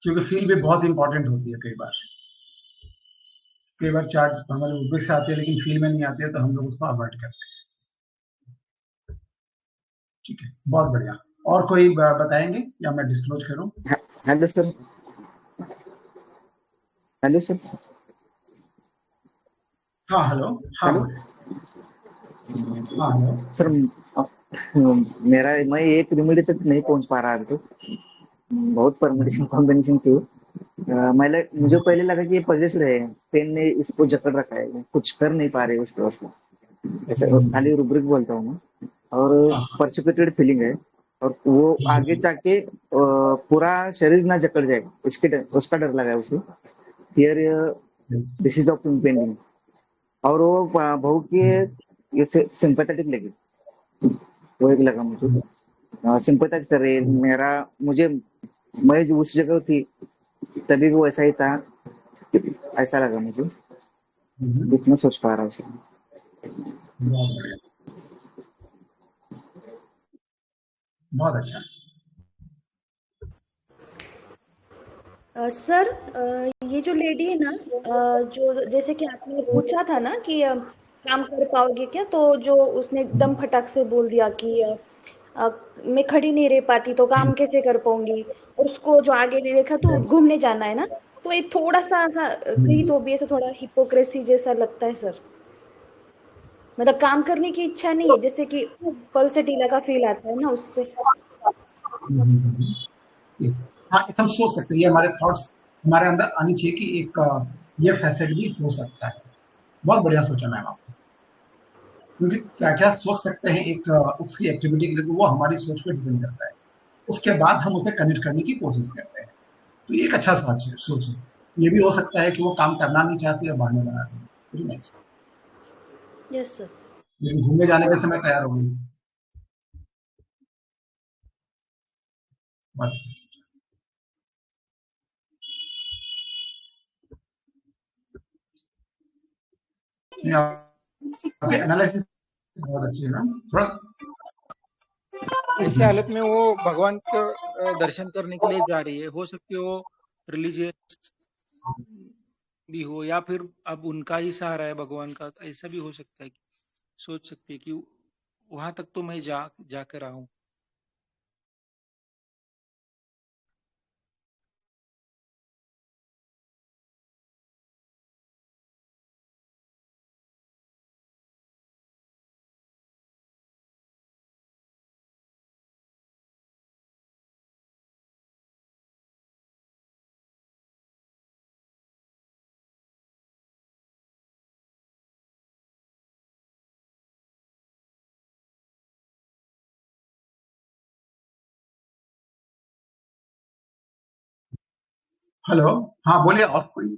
[SPEAKER 3] क्योंकि फील भी बहुत इंपॉर्टेंट होती है। कई बार चार्ट हमारे ऊपर से आती है लेकिन फील में नहीं आती है, तो हम लोग उसको अवॉइड करते हैं। ठीक है, बहुत बढ़िया। और कोई बताएंगे या मैं डिस्क्लोज करूं?
[SPEAKER 11] Hello sir. Hello sir.
[SPEAKER 3] हाँ, हेलो। हाँ,
[SPEAKER 11] हेलो
[SPEAKER 3] बोलिए। हाँ, हेलो।
[SPEAKER 11] सर। मैं एक रेमेडी तक नहीं पहुंच पा रहा अभी तो। बहुत परमुटेशन कॉम्बिनेशन थी। मुझे पहले लगा कि ये पजेस रहे हैं, पेन ने इसको जकड़ रखा है, कुछ कर नहीं पा रहे उसके वास्ते। ऐसे खाली रुब्रिक बोलता हूँ मैं। और
[SPEAKER 3] हाँ,
[SPEAKER 11] परसिक्यूटेड फीलिंग है। और वो आगे जाके पूरा शरीर ना जकड़ जाए, उसका डर लगा है उसे। Fear disease of impending. और वो बहू की ये सिंपैथेटिक लगी। वो एक लगा मुझे, सिंपैथाइज कर रही है मेरा मुझे। मैं जो उस जगह थी तभी भी वो ऐसा ही था, ऐसा लगा मुझे। इतना सोच पा रहा हूँ उसे।
[SPEAKER 3] बहुत बढ़िया, बहुत अच्छा।
[SPEAKER 2] सर, ये जो लेडी है ना, जो जैसे कि आपने पूछा था ना कि काम कर पाओगे क्या, तो जो उसने एकदम फटाक से बोल दिया कि अ, मैं खड़ी नहीं रह पाती तो काम कैसे कर पाऊंगी। और उसको जो आगे नहीं देखा तो घूमने जाना है ना, तो ये थोड़ा सा ऐसा कहीं तो भी ऐसा थोड़ा हिपोक्रेसी जैसा लगता है सर। मतलब काम करने की इच्छा नहीं है, जैसे कि पल से टीला का फील आता है ना उससे।
[SPEAKER 3] Yes. हाँ, एक हम सोच सकते हैं, ये हमारे थॉट्स हमारे अंदर आनी चाहिए कि एक ये फैसेट भी हो सकता है। बहुत बढ़िया सोचा मैम आपने, क्योंकि क्या क्या सोच सकते हैं एक उसकी एक्टिविटी के लिए, वो हमारी सोच पे डिपेंड करता है। उसके बाद हम उसे कनेक्ट करने की कोशिश करते हैं। तो ये एक अच्छा सोच है। ये भी हो सकता है कि वो काम करना नहीं चाहती और बहाने बना रही है। Very nice.
[SPEAKER 2] Yes sir.
[SPEAKER 3] लेकिन घूमने जाने के समय तैयार हो गई। बहुत अच्छा सोचा। नहीं, आपके एनालिसिस बहुत अच्छी है ना। थोड़ा
[SPEAKER 12] ऐसे हालत में वो भगवान का दर्शन करने के लिए जा रही है, हो सकती है वो रिलीजियस भी हो, या फिर अब उनका ही सहारा है भगवान का, तो ऐसा भी हो सकता है कि सोच सकती है कि वहां तक तो मैं जाकर रहा हूँ।
[SPEAKER 3] हेलो, हाँ बोलिए, और कोई?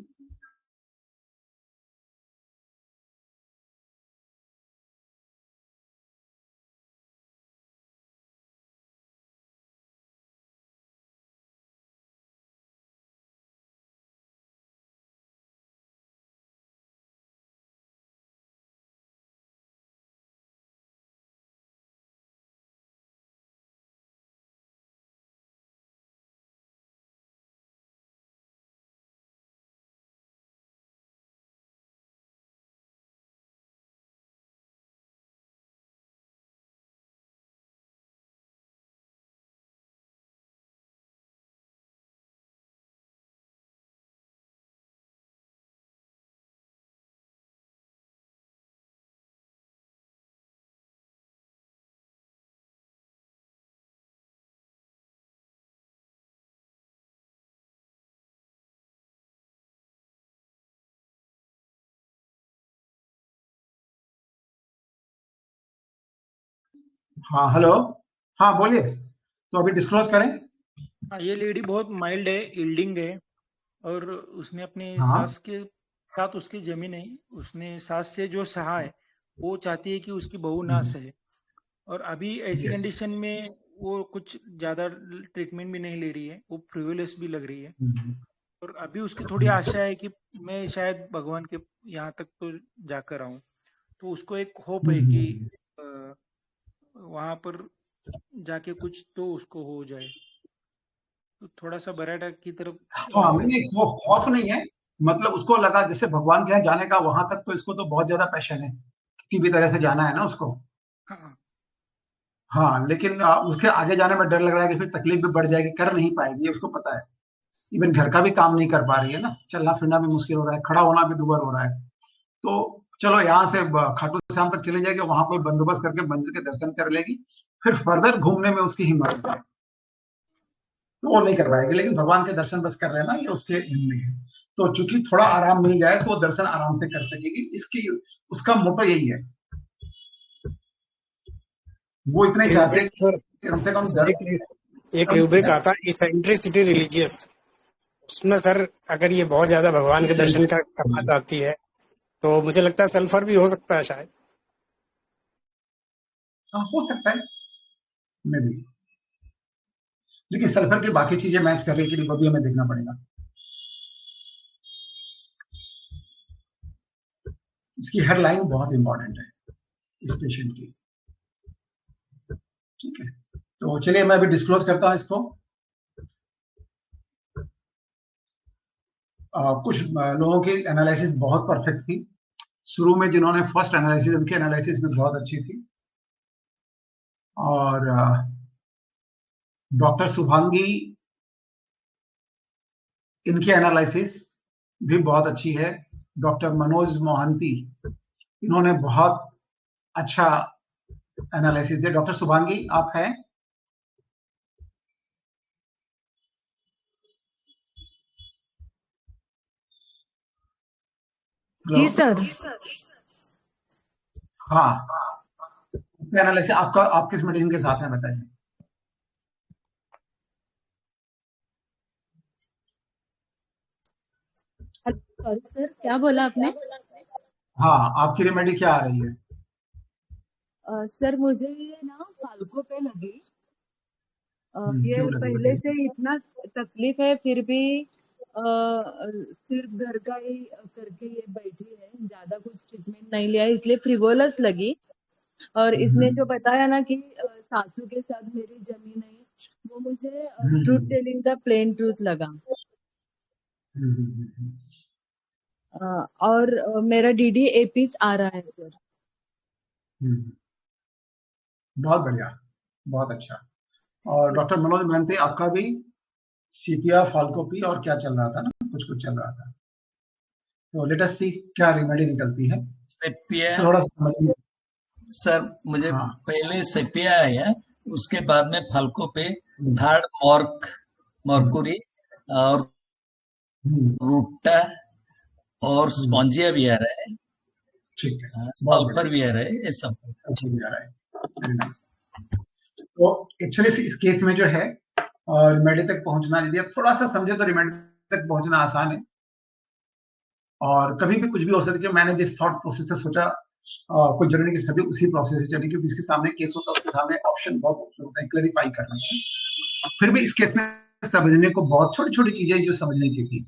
[SPEAKER 3] हाँ हेलो, हाँ बोलिए, तो अभी डिस्क्लोज करें?
[SPEAKER 12] हाँ, ये लेडी बहुत माइल्ड है, यील्डिंग है, और उसने अपने
[SPEAKER 3] हाँ
[SPEAKER 12] सास के साथ, उसकी जमीन है, उसने सास से जो सहा है वो चाहती है कि उसकी बहू ना सहे। और अभी ऐसी
[SPEAKER 3] यस,
[SPEAKER 12] कंडीशन में वो कुछ ज्यादा ट्रीटमेंट भी नहीं ले रही है, वो फ्रिवोलेस भी लग रही है। और अभी उसकी थोड़ी आशा है कि मैं शायद भगवान के यहाँ तक तो जाकर आऊं, तो उसको एक होप है कि वहां पर जाके कुछ तो उसको हो जाए, तो थोड़ा सा बराडा की तरफ
[SPEAKER 3] हाँ, नहीं वो खौफ नहीं है, मतलब उसको लगा जैसे भगवान के यहाँ जाने का, वहां तक तो इसको तो बहुत ज्यादा पैशन है, किसी भी तरह से जाना है ना उसको।
[SPEAKER 12] हाँ,
[SPEAKER 3] हाँ, लेकिन उसके आगे जाने में डर लग रहा है कि फिर तकलीफ भी बढ़ जाएगी, कर नहीं पाएगी, ये उसको पता है। इवन घर का भी काम नहीं कर पा रही है ना, चलना फिरना भी मुश्किल हो रहा है, खड़ा होना भी दुभर हो रहा है। तो चलो यहाँ से खाटू श्याम तक चली जाएगी, वहां पर बंदोबस्त करके मंदिर के दर्शन कर लेगी, फिर फर्दर घूमने में उसकी हिम्मत है, तो वो नहीं कर पाएगी, लेकिन भगवान के दर्शन बस कर लेना, ये उसके हिम्मत में है। तो चूंकि थोड़ा आराम मिल जाए तो वो दर्शन आराम से कर सकेगी, इसकी उसका मोटो यही है, वो इतने चाहते हैं
[SPEAKER 7] रुब्रिक सर,
[SPEAKER 3] कि कम से कम
[SPEAKER 7] एक रुब्रिक आता है इसेंट्रिसिटी रिलीजियस, उसमें सर अगर ये बहुत ज्यादा भगवान के दर्शन करना चाहती है तो मुझे लगता है सल्फर भी हो सकता है शायद।
[SPEAKER 3] हाँ, हो सकता है, मे भी, लेकिन सल्फर की बाकी चीजें मैच कर रही है कि वो भी हमें देखना पड़ेगा। इसकी हेयर लाइन बहुत इंपॉर्टेंट है इस पेशेंट की, ठीक है। तो चलिए मैं अभी डिस्क्लोज करता हूं इसको। कुछ लोगों की एनालिसिस बहुत परफेक्ट थी, शुरू में जिन्होंने फर्स्ट एनालिसिस, उनकी एनालिसिस भी बहुत अच्छी थी, और डॉक्टर शुभांगी, इनकी एनालिसिस भी बहुत अच्छी है। डॉक्टर मनोज मोहंती, इन्होंने बहुत अच्छा एनालिसिस दिया। डॉक्टर शुभांगी आप हैं?
[SPEAKER 13] जी
[SPEAKER 3] हेलो,
[SPEAKER 13] सर।
[SPEAKER 3] हाँ, एनालिसिस आपका, आप किस मेडिसिन के साथ हैं बताइए।
[SPEAKER 13] सॉरी सर, क्या बोला आपने?
[SPEAKER 3] हाँ, आपकी रेमेडी क्या आ रही है?
[SPEAKER 13] सर मुझे ये ना फाल्गो पे लगी। ये
[SPEAKER 3] क्यों लगी
[SPEAKER 13] पहले
[SPEAKER 3] बताइए।
[SPEAKER 13] से इतना तकलीफ है, फिर भी सिर्फ घर का ही करके ये बैठी है, ज्यादा कुछ ट्रीटमेंट नहीं लिया है, इसलिए फ्रिवोलस लगी। और इसने जो बताया ना कि सासू के साथ मेरी जमी नहीं, वो मुझे truth telling the plain truth लगा। और मेरा डीडी एपिस आ रहा है सर।
[SPEAKER 3] बहुत बढ़िया, बहुत अच्छा। और डॉक्टर मनोज महंती, आपका भी सीपिया, फाल्कोपी और क्या चल रहा था ना, कुछ कुछ चल रहा था, तो लेटेस्ट सी क्या रेमेडी निकलती है
[SPEAKER 9] सेपिया
[SPEAKER 3] थोड़ा सा समझिए।
[SPEAKER 9] सर, मुझे
[SPEAKER 3] हाँ,
[SPEAKER 9] पहले सेपिया आया, उसके बाद में फाल्को पे, थर्ड मॉर्कुरी और रूटा और स्पॉन्जिया भी आ रहा है,
[SPEAKER 3] ठीक है, बहुत
[SPEAKER 9] सल्फर
[SPEAKER 3] बढ़िया,
[SPEAKER 9] भी आ रहा है, ये सब।
[SPEAKER 3] अच्छा भी आ रहा है, वेरी नाइस। तो एक्चुअली इस केस में जो है, और रेमेडी तक पहुंचना, यदि आप थोड़ा सा समझे तो रेमेडी तक पहुंचना आसान है, और कभी भी कुछ भी हो सकता है। मैंने जिस थॉट प्रोसेस से सोचा कुछ जरूरी कि सभी उसी प्रोसेस से चले, क्योंकि इसके सामने केस होता है, उसके सामने ऑप्शन बहुत ऑप्शन होता है, क्लैरिफाई करना है। फिर भी इस केस में समझने को बहुत छोटी छोटी चीजें जो समझने की थी,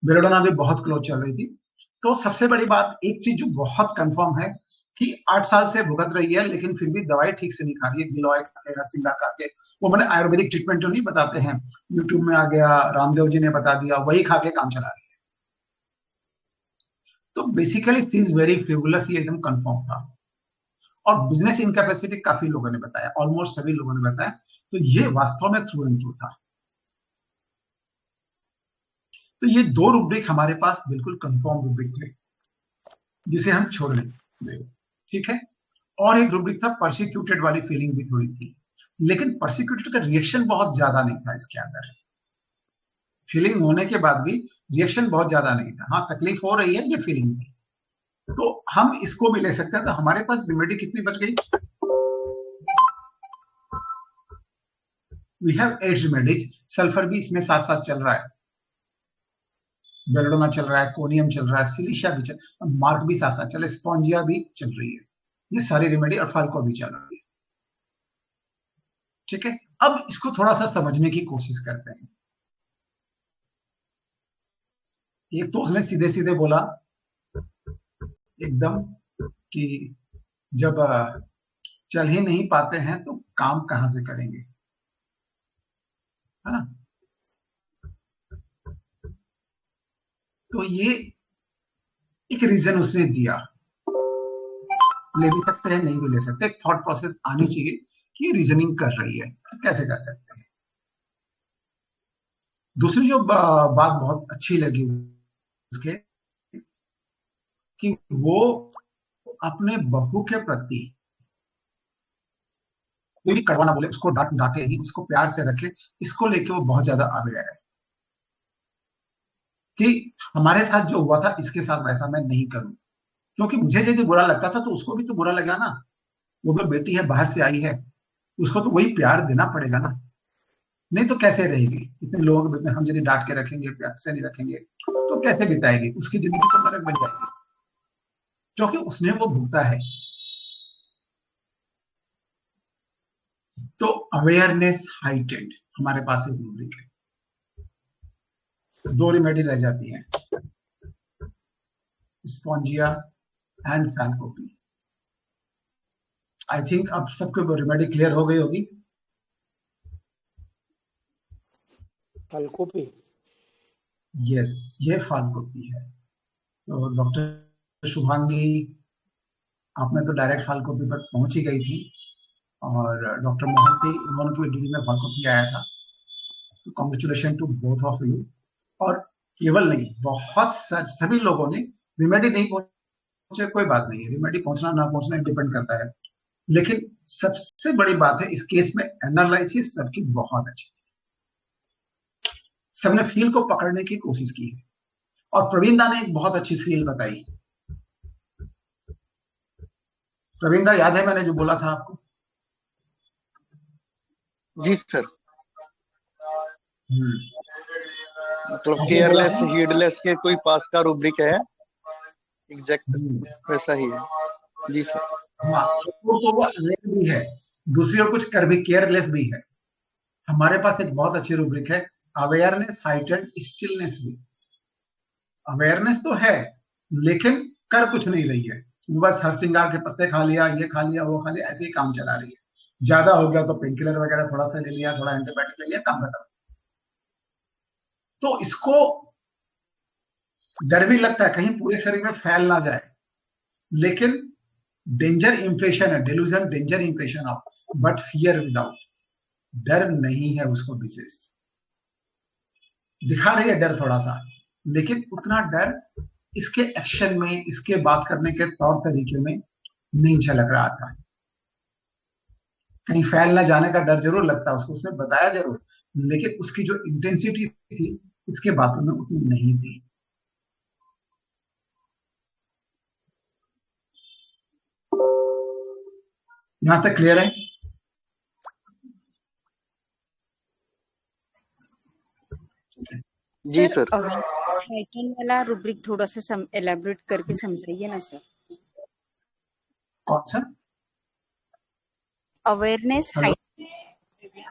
[SPEAKER 3] बेलोडोना भी बहुत क्लोज चल रही थी। तो सबसे बड़ी बात, एक चीज जो बहुत कंफर्म है कि 8 साल से भुगत रही है, लेकिन फिर भी दवाई ठीक से नहीं खा रही है। गिलोय खा के, हरसिंगा खा के, वो मैंने आयुर्वेदिक ट्रीटमेंट जो नहीं बताते हैं, यूट्यूब में आ गया, रामदेव जी ने बता दिया, वही खा के काम चला रही है। तो बेसिकली इज वेरी फ्रिवुलस, ये एकदम कंफर्म था। और बिजनेस इनकैपेसिटी काफी लोगों ने बताया, ऑलमोस्ट सभी लोगों ने बताया। तो ये वास्तव में थ्रू एंड थ्रू था। तो ये 2 रूब्रिक हमारे पास बिल्कुल कंफर्म रूब्रिक थे, जिसे हम छोड़ नहीं, ठीक है। और एक रूब्रिक था परसिक्यूटेड वाली फीलिंग भी थोड़ी थी, लेकिन परसिक्यूटेड का रिएक्शन बहुत ज्यादा नहीं था इसके अंदर। फीलिंग होने के बाद भी रिएक्शन बहुत ज्यादा नहीं था। हाँ, तकलीफ हो रही है, ये फीलिंग थी। तो हम इसको भी ले सकते हैं। तो हमारे पास रेमेडी कितनी बच गई? We have 8 remedies. सल्फर भी इसमें साथ साथ चल रहा है, बेलोडोना चल रहा है, कोनियम चल रहा है, सिलिशा भी चल, मार्क भी साथ साथ चले, स्पॉन्जिया भी चल रही है। ये सारी रेमेडी, और फाल्को भी चल रही है, ठीक है। अब इसको थोड़ा सा समझने की कोशिश करते हैं। एक तो उसने सीधे सीधे बोला एकदम कि जब चल ही नहीं पाते हैं तो काम कहां से करेंगे, है ना। तो ये एक रीजन उसने दिया, ले भी सकते हैं, नहीं भी ले सकते। एक थॉट प्रोसेस आनी चाहिए कि रीजनिंग कर रही है, कैसे कर सकते हैं। दूसरी जो बात बहुत अच्छी लगी उसके, कि वो अपने बहू के प्रति कोई भी कड़वा ना बोले, उसको डांटे ही, उसको प्यार से रखे, इसको लेके वो बहुत ज्यादा आगे है कि हमारे साथ जो हुआ था इसके साथ वैसा मैं नहीं करूं। क्योंकि मुझे यदि बुरा लगता था तो उसको भी तो बुरा लगा ना। वो जो बेटी है, बाहर से आई है, उसको तो वही प्यार देना पड़ेगा ना, नहीं तो कैसे रहेगी। इतने लोगों के बीच में हम यदि डांट के रखेंगे, प्यार से नहीं रखेंगे, तो कैसे बिताएगी? उसकी जिंदगी तो नरक बन जाएगी, क्योंकि उसने वो भुगता है। तो अवेयरनेस हाइटेंड हमारे पास एक रूब्रिक है। 2 रेमेडी रह जाती हैं, स्पॉन्जिया एंड फैल्कोपी। आई थिंक अब सबको रेमेडी क्लियर हो गई होगी।
[SPEAKER 7] फाल्कोपी,
[SPEAKER 3] यस, ये फाल्कोपी है। तो डॉक्टर शुभांगी, आपने तो डायरेक्ट फाल्कोपी पर पहुंच ही गई थी, और डॉक्टर मोहंती, उन्होंने तो डिग्री में फाल्कोपी आया था। तो congratulation to both of you. और केवल नहीं, बहुत सभी लोगों ने रेमेडी नहीं पहुंचे, कोई बात नहीं है, रेमेडी पहुंचना ना पहुंचना डिपेंड करता है। लेकिन सबसे बड़ी बात है, इस केस में एनालिसिस सबकी बहुत अच्छी थी। सबने फील को पकड़ने की कोशिश की है, और प्रवीण दा ने एक बहुत अच्छी फील बताई। प्रवीण दा, याद है मैंने जो बोला था आपको?
[SPEAKER 1] जी सर। मतलब
[SPEAKER 3] आपने बोला
[SPEAKER 1] केयरलेस
[SPEAKER 3] था
[SPEAKER 1] हीडलेस के कोई पास का रूब्रिक है, एग्जैक्ट वैसा ही है। जी सर।
[SPEAKER 3] हाँ, तो वो अवेयर भी है, दूसरी ओर कुछ कर भी केयरलेस भी है। हमारे पास एक बहुत अच्छी रूब्रिक है, अवेयरनेस हाइटेंड स्टिलनेस भी। अवेयरनेस तो है, लेकिन कर कुछ नहीं रही है। बस हरसिंगार के पत्ते खा लिया, ये खा लिया, वो खा लिया, ऐसे ही काम चला रही है। ज्यादा हो गया तो पेन किलर वगैरह थोड़ा सा ले लिया, थोड़ा एंटीबायोटिक ले लिया, काम खत्म। तो इसको डर भी लगता है कहीं पूरे शरीर में फैल ना जाए, लेकिन डेंजर इंप्रेशन है, delusion danger impression of, but fear without. डर नहीं है उसको, विशेष दिखा रही है डर थोड़ा सा, लेकिन उतना डर इसके एक्शन में, इसके बात करने के तौर तरीके में नहीं झलक रहा था। कहीं फैल ना जाने का डर जरूर लगता है उसको, उसने बताया जरूर, लेकिन उसकी जो इंटेंसिटी थी इसके बातों में उतनी नहीं थी। यहां तक क्लियर है?
[SPEAKER 1] जी
[SPEAKER 14] सर
[SPEAKER 1] सर।
[SPEAKER 14] अवेयरनेस हाइटन वाला रूब्रिक थोड़ा सा एलैबोरेट करके समझाइए ना सर।
[SPEAKER 3] कौन सा?
[SPEAKER 14] Awareness
[SPEAKER 3] hello.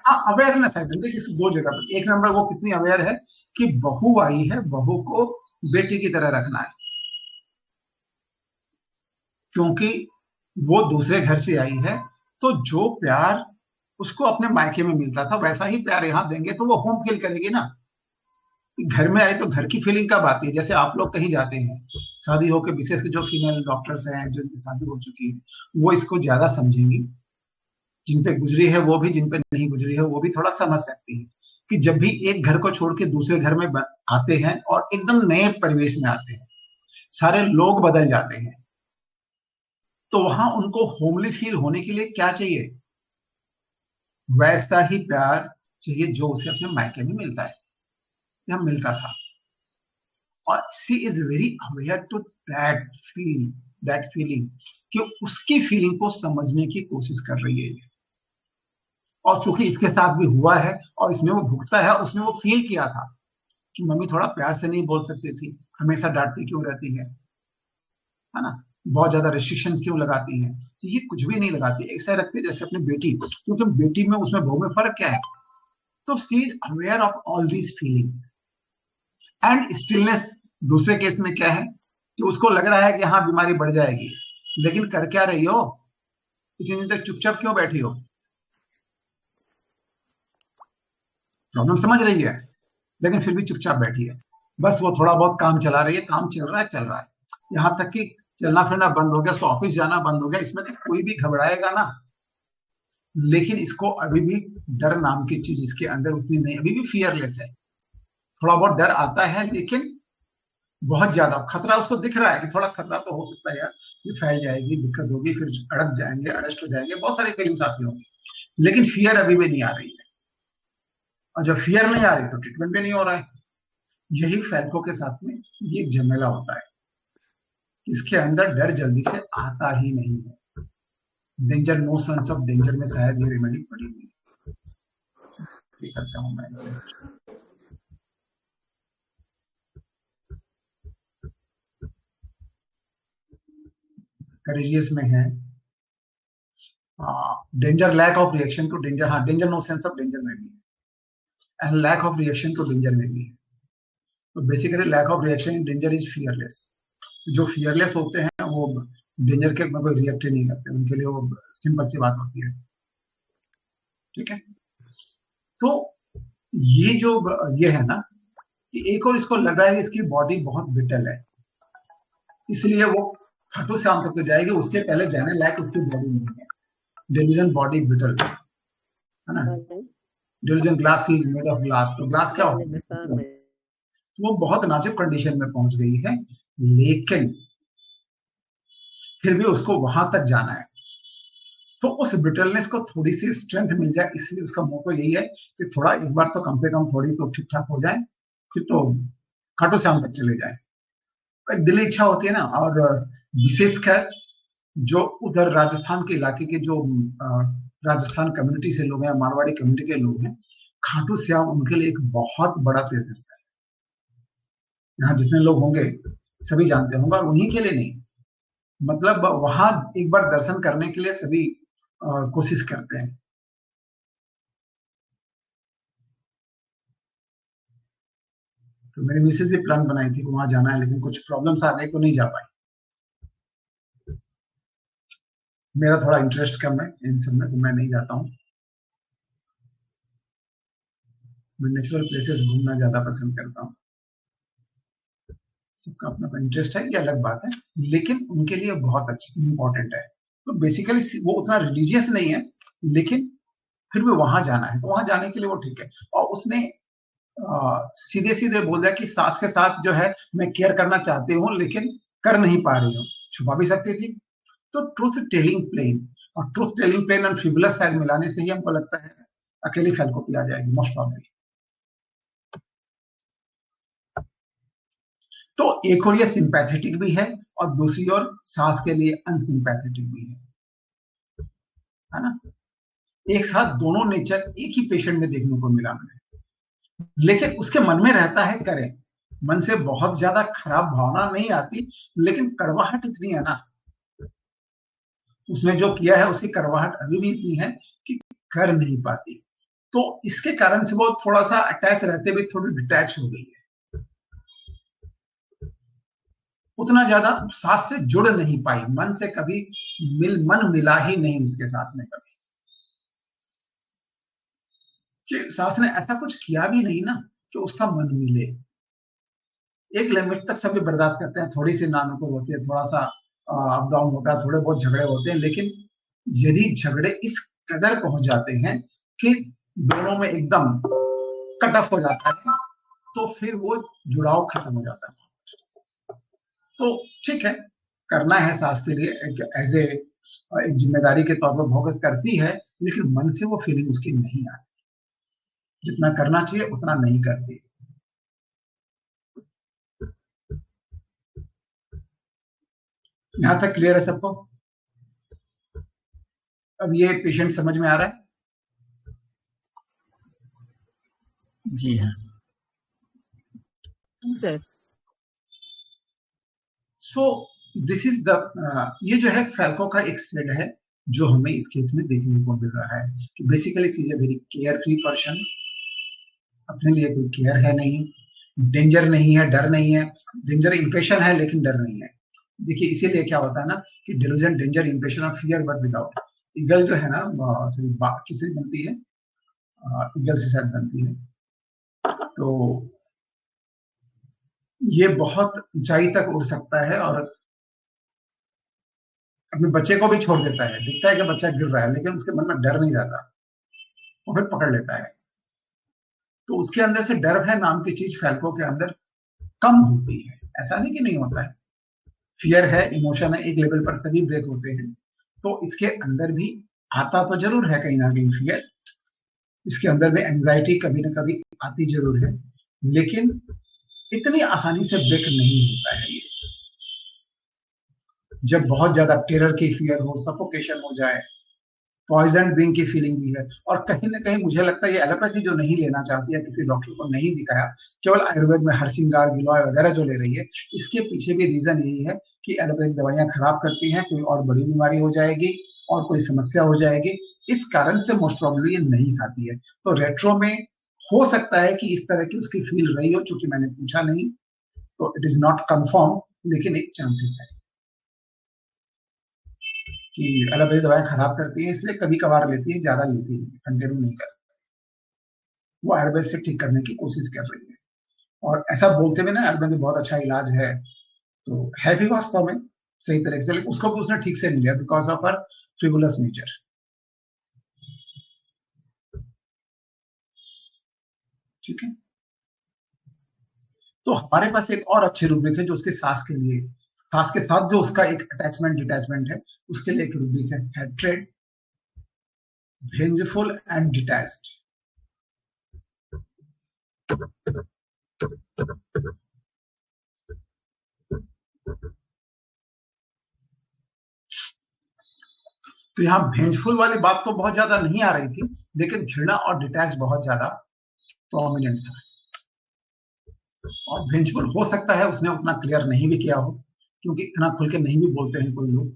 [SPEAKER 3] हाँ, अवेयरनेस है। देखिए दो जगह पर, एक नंबर वो कितनी अवेयर है कि बहू आई है, बहू को बेटी की तरह रखना है, क्योंकि वो दूसरे घर से आई है, तो जो प्यार उसको अपने मायके में मिलता था वैसा ही प्यार यहाँ देंगे तो वो होम फील करेगी ना। घर में आए तो घर की फीलिंग कब आती है? जैसे आप लोग कहीं जाते हैं शादी होकर, विशेष जो फीमेल डॉक्टर्स हैं जिनकी शादी हो चुकी है, वो इसको ज्यादा समझेंगी। जिन पे गुजरी है वो भी, जिन पे नहीं गुजरी है वो भी थोड़ा समझ सकती है कि जब भी एक घर को छोड़ के दूसरे घर में आते हैं और एकदम नए परिवेश में आते हैं, सारे लोग बदल जाते हैं, तो वहां उनको होमली फील होने के लिए क्या चाहिए? वैसा ही प्यार चाहिए जो उसे अपने मायके में मिलता है या मिलता था। और she is very aware to that feeling, कि उसकी फीलिंग को समझने की कोशिश कर रही है। और चूंकि इसके साथ भी हुआ है और इसमें वो भुगता है, उसने वो फील किया था कि मम्मी थोड़ा प्यार से नहीं बोल सकती थी, हमेशा डांटती क्यों रहती है ना, बहुत ज्यादा रिस्ट्रिक्शंस क्यों लगाती है। तो ये कुछ भी नहीं लगाती, ऐसा रखती जैसे अपनी बेटी, क्योंकि बेटी में उसमें बहू में फर्क क्या है। तो she is aware of all these feelings and stillness. दूसरे केस में क्या है कि उसको लग रहा है कि हाँ बीमारी बढ़ जाएगी, लेकिन कर क्या रही हो? इतनी दिन तक चुपचाप क्यों बैठी हो? प्रॉब्लम समझ रही है, लेकिन फिर भी चुपचाप बैठी है। बस वो थोड़ा बहुत काम चला रही है, काम चल रहा है, यहां तक कि चलना फिरना बंद हो गया, तो ऑफिस जाना बंद हो गया। इसमें तो कोई भी घबराएगा ना, लेकिन इसको अभी भी डर नाम की चीज इसके अंदर उतनी नहीं, अभी भी फियरलेस है। थोड़ा बहुत डर आता है, लेकिन बहुत ज्यादा खतरा उसको दिख रहा है कि थोड़ा खतरा तो हो सकता है यार, ये फैल जाएगी, दिक्कत होगी, फिर अड़क जाएंगे, अरेस्ट हो जाएंगे, बहुत सारी फीलिंग्स आती होंगी, लेकिन फियर अभी भी नहीं आ रही है। और जब फियर नहीं आ रही तो ट्रीटमेंट भी नहीं हो रहा है। यही फैल्को के साथ में ये एक झमेला होता है, इसके अंदर डर जल्दी से आता ही नहीं है। Danger, no sense of danger में शायद ये रेमेडी पड़ी हुई है। करता हूं मैं करेजियस में है danger, lack of reaction to danger. हाँ, danger no sense of danger में भी है, and lack of reaction to danger में भी है। तो basically lack of reaction in danger is fearless. जो फियरलेस होते हैं वो डेंजर के में कोई रिएक्ट ही नहीं करते, उनके लिए वो सिंपल सी बात होती है। ठीक है, तो ये जो ये है ना कि एक और इसको लग रहा है कि इसकी बॉडी बहुत ब्रिटल है, इसलिए वो खाटू श्याम तक तो जाएगी, उसके पहले जाने लायक उसकी बॉडी नहीं है। डेल्यूजन बॉडी ब्रिटल है ना, delusion glass is made of glass. तो ग्लास क्या होता है? वो बहुत नाजुक कंडीशन में पहुंच गई है, लेकिन फिर भी उसको वहां तक जाना है। तो उस ब्रिटलनेस को थोड़ी सी स्ट्रेंथ मिल जाए, इसलिए उसका मोटो यही है कि थोड़ा एक बार तो कम से कम थोड़ी तो ठीक ठाक हो जाए, फिर तो खाटू श्याम तक चले जाए। एक दिली इच्छा होती है ना। और विशेषकर जो उधर राजस्थान के इलाके के जो राजस्थान कम्युनिटी से लोग हैं, मारवाड़ी कम्युनिटी के लोग हैं, खाटू श्याम उनके लिए एक बहुत बड़ा तीर्थ स्थल है। यहाँ जितने लोग होंगे सभी जानते होंगे, और उन्हीं के लिए नहीं, मतलब वहां एक बार दर्शन करने के लिए सभी कोशिश करते हैं। तो मेरी मिसेज भी प्लान बनाई थी कि वहां जाना है, लेकिन कुछ प्रॉब्लम्स आ गई तो नहीं जा पाई। मेरा थोड़ा इंटरेस्ट कम है इन सब में, तो मैं नहीं जाता हूँ। मैं नेचुरल प्लेसेस घूमना ज्यादा पसंद करता हूँ। सबका अपना इंटरेस्ट है, ये अलग बात है, लेकिन उनके लिए बहुत अच्छा इंपॉर्टेंट है। तो बेसिकली वो उतना रिलीजियस नहीं है, लेकिन फिर भी वहां जाना है, तो वहां जाने के लिए वो ठीक है। और उसने सीधे सीधे बोल दिया कि सास के साथ जो है मैं केयर करना चाहती हूँ, लेकिन कर नहीं पा रही हूँ। छुपा भी सकती थी। तो ट्रूथ टेलिंग प्लेन, और ट्रूथ टेलिंग प्लेन और फिबुलस साइड मिलाने से ही हमको लगता है अकेली फैल्कोपी आ जाएगी मोस्ट प्रॉब्ली। तो एक और ये सिंपैथेटिक भी है, और दूसरी ओर सांस के लिए अनसिंपैथेटिक भी है ना। एक साथ दोनों नेचर एक ही पेशेंट में देखने को मिला मुझे। लेकिन उसके मन में रहता है करें, मन से बहुत ज्यादा खराब भावना नहीं आती, लेकिन कड़वाहट इतनी है ना, उसने जो किया है उसकी कड़वाहट अभी भी इतनी है कि कर नहीं पाती। तो इसके कारण से वो थोड़ा सा अटैच रहते हुए थोड़ी डिटैच हो गई है, उतना ज्यादा सास से जुड़ नहीं पाई, मन से कभी मन मिला ही नहीं उसके साथ में कभी, कि सास ने ऐसा कुछ किया भी नहीं ना कि उसका मन मिले। एक लिमिट तक सभी बर्दाश्त करते हैं, थोड़ी सी नानुकुर होती है, थोड़ा सा अप डाउन होता है, थोड़े बहुत झगड़े होते हैं, लेकिन यदि झगड़े इस कदर पहुंच जाते हैं कि दोनों में एकदम कट ऑफ हो जाता है, तो फिर वो जुड़ाव खत्म हो जाता है। तो ठीक है, करना है सास के लिए एज ए एक जिम्मेदारी के तौर पर भोग करती है, लेकिन मन से वो फीलिंग उसकी नहीं आती, जितना करना चाहिए उतना नहीं करती। यहां तक क्लियर है सबको? अब ये पेशेंट समझ में आ रहा है?
[SPEAKER 9] जी हाँ
[SPEAKER 13] sir.
[SPEAKER 3] So this is the ये जो है फैल्को का एक सेट है जो हमें इस केस में देखने को मिल रहा है कि basically she is a very carefree person, अपने लिए कोई केयर है नहीं, डेंजर नहीं है, डर नहीं है, डेंजर इंप्रेशन है लेकिन डर नहीं है। देखिए इसीलिए क्या होता है ना कि delusion, danger, impression of fear but without. Eagle जो है ना, सॉरी किससे बनती है? ईगल से शायद बनती है। तो ये बहुत ऊंचाई तक उड़ सकता है और अपने बच्चे को भी छोड़ देता है, दिखता है कि बच्चा गिर रहा है लेकिन उसके मन में डर नहीं रहता, वो फिर पकड़ लेता है। तो उसके अंदर से डर है नाम की चीज फैल्को के अंदर कम होती है, ऐसा नहीं कि नहीं होता है। फियर है, इमोशन है, एक लेवल पर सभी ब्रेक होते हैं, तो इसके अंदर भी आता तो जरूर है कहीं ना कहीं फियर, इसके अंदर भी एंजाइटी कभी ना कभी आती जरूर है, लेकिन इतनी आसानी से ब्रेक नहीं होता है ये। जब बहुत ज्यादा टेरर की फियर हो, सफोकेशन हो जाए, पॉइजन बीइंग की फीलिंग भी है, और कहीं ना कहीं मुझे लगता है ये एलोपैथी जो नहीं लेना चाहती है, किसी डॉक्टर को नहीं दिखाया, केवल आयुर्वेद में हरसिंगार, गिलोय वगैरह जो ले रही है, इसके पीछे भी रीजन यही है कि एलोपैथिक दवाइयां खराब करती हैं, कोई और बड़ी बीमारी हो जाएगी और कोई समस्या हो जाएगी, इस कारण से मोस्ट प्रॉब्लली ये नहीं खाती है। तो रेट्रो में हो सकता है कि इस तरह की उसकी फील रही हो, चूंकि मैंने पूछा नहीं तो इट इज नॉट कंफर्म, लेकिन एक चांसेस है कि एलोपैथी दवाएं खराब करती है, इसलिए कभी कभार लेती है, ज्यादा लेती है, कंटिन्यू नहीं करती। वो आयुर्वेद से ठीक करने की कोशिश कर रही है, और ऐसा बोलते हुए ना आयुर्वेद में बहुत अच्छा इलाज है, तो है भी वास्तव में सही तरीके से, लेकिन उसको भी उसने ठीक से नहीं लिया बिकॉज ऑफ हर फ्रिवुलस नेचर। ठीक है, तो हमारे पास एक और अच्छी रूब्रिक है जो उसके सास के लिए, सास के साथ जो उसका एक अटैचमेंट डिटैचमेंट है, उसके लिए एक रूब्रिक है, हेट्रेड, भेंजफुल एंड डिटैच्ड। तो यहाँ भेंजफुल वाली बात तो बहुत ज्यादा नहीं आ रही थी, लेकिन घृणा और डिटैच बहुत ज्यादा प्रोमिनेंट था। और भेंजफुल हो सकता है उसने उतना क्लियर नहीं भी किया हो, क्योंकि इतना खुल के नहीं भी बोलते हैं कोई लोग,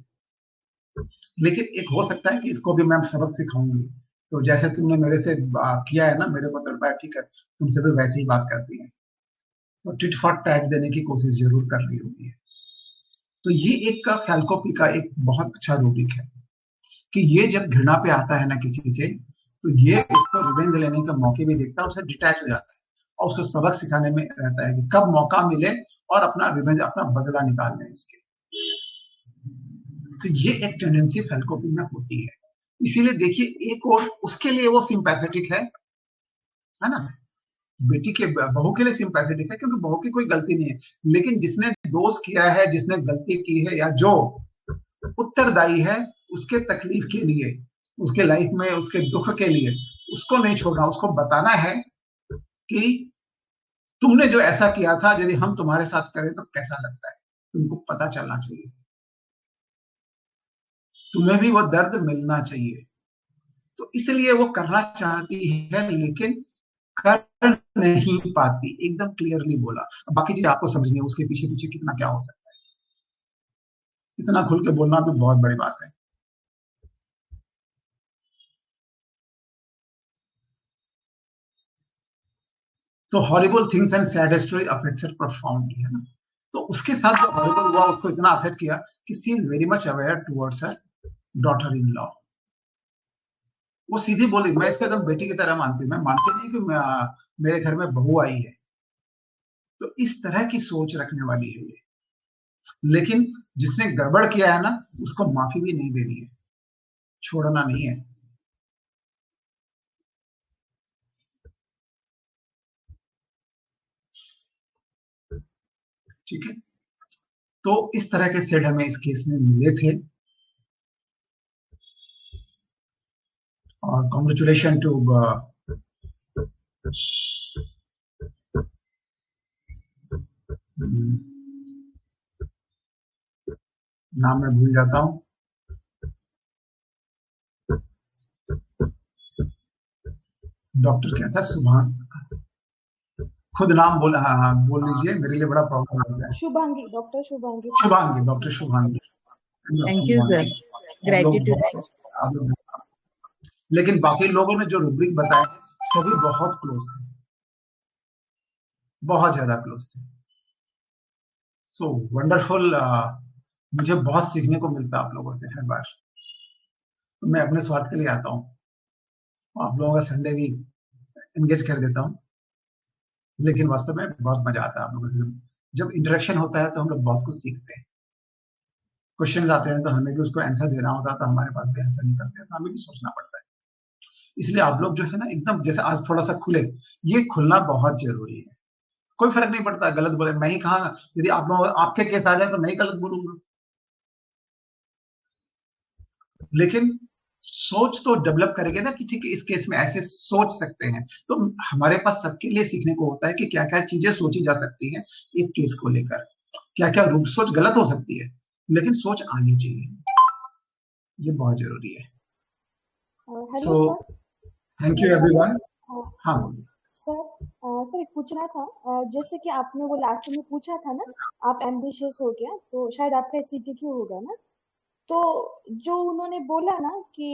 [SPEAKER 3] लेकिन एक हो सकता है कि इसको भी मैं सबक सिखाऊंगी, तो जैसे तुमने मेरे से किया है ना, मेरे को तो ठीक है, तुमसे भी वैसे ही बात करती है, तो टिट फॉर टैट देने की कोशिश जरूर कर रही होगी है। तो ये एक का फैल्कोपी का एक बहुत अच्छा रूब्रिक है कि ये जब घृणा पे आता है ना किसी से, तो ये उसको रिवेंज लेने का मौके भी देखता है, उससे डिटैच हो जाता है और उसको सबक सिखाने में रहता है कि कब मौका मिले और अपना रिवेंज, अपना बदला निकाल लें इसके। तो ये एक टेंडेंसी फैल्कोपी में होती है, इसीलिए देखिए एक और उसके लिए वो सिंपैथेटिक है ना, बेटी के बहू के लिए सिंपैथेटिक है क्योंकि बहू की कोई गलती नहीं है, लेकिन जिसने दोष किया है, जिसने गलती की है, या जो उत्तरदायी है उसके तकलीफ के लिए, उसके लाइफ में उसके दुख के लिए, उसको नहीं छोड़ना, उसको बताना है कि तुमने जो ऐसा किया था यदि हम तुम्हारे साथ करें तो कैसा लगता है, तुमको पता चलना चाहिए, तुम्हें भी वो दर्द मिलना चाहिए। तो इसलिए वो करना चाहती है लेकिन कर नहीं पाती, एकदम क्लियरली बोला। बाकी चीज आपको समझनी है उसके पीछे पीछे कितना क्या हो सकता है, इतना खुल के बोलना भी बहुत बड़ी बात है। तो horrible things and sad story affects her profoundly, है ना। तो उसके साथ जो हॉरिबल हुआ उसको इतना अफेक्ट किया कि she is very much aware towards her daughter in law. वो सीधी बोली, मैं इसको एकदम बेटी की तरह मानती हूँ, मैं मानती नहीं कि मेरे घर में बहू आई है। तो इस तरह की सोच रखने वाली है ये। लेकिन जिसने गड़बड़ किया है ना, उसको माफी भी नहीं देनी है, छोड़ना नहीं है। ठीक है, तो इस तरह के सेड हमें इस केस में मिले थे। और कॉन्ग्रेचुलेशन टू नाम मैं भूल जाता हूं, डॉक्टर क्या था, सुभान, खुद नाम बोल लीजिए, मेरे लिए बड़ा प्रॉब्लम हो गया।
[SPEAKER 2] Shubhangi, doctor Shubhangi.
[SPEAKER 3] Shubhangi, doctor Shubhangi.
[SPEAKER 13] Thank you sir, gratitude sir.
[SPEAKER 3] लेकिन बाकी लोगों ने जो रूब्रिक बताया सभी बहुत क्लोज थे, बहुत ज्यादा क्लोज थे। So wonderful. मुझे बहुत सीखने को मिलता है आप लोगों से हर बार। तो मैं अपने स्वार्थ के लिए आता हूँ, आप लोगों का संडे भी एंगेज कर देता हूँ, लेकिन वास्तव में बहुत मजा आता है आप लोगों से। जब इंटरेक्शन होता है तो हम लोग बहुत कुछ सीखते हैं। क्वेश्चन आते हैं तो हमें भी उसको आंसर देना होता है, तो हमारे पास भी आंसर निकलते हैं, तो हमें भी सोचना पड़ता है। इसलिए आप लोग जो है ना एकदम जैसे आज थोड़ा सा खुले, ये खुलना बहुत जरूरी है। कोई फर्क नहीं पड़ता गलत बोले, मैं ही कहा, यदि आप लोग आपके केस आ जाए तो मैं ही गलत बोलूंगा। लेकिन सोच तो डेवलप करेंगे ना कि ठीक है इस केस में ऐसे सोच सकते हैं, तो हमारे पास सबके लिए सीखने को होता है कि क्या क्या चीजें सोची जा सकती है एक केस को लेकर। क्या क्या रूप, सोच गलत हो सकती है लेकिन सोच आनी चाहिए, ये बहुत जरूरी है।
[SPEAKER 2] Hello sir,
[SPEAKER 3] thank you everyone. हाँ
[SPEAKER 2] सर एक पूछना था, जैसे कि आपने वो लास्ट में पूछा था ना, आप एम्बिशियस हो गया, तो शायद आपका CTQ होगा ना। तो जो उन्होंने बोला ना कि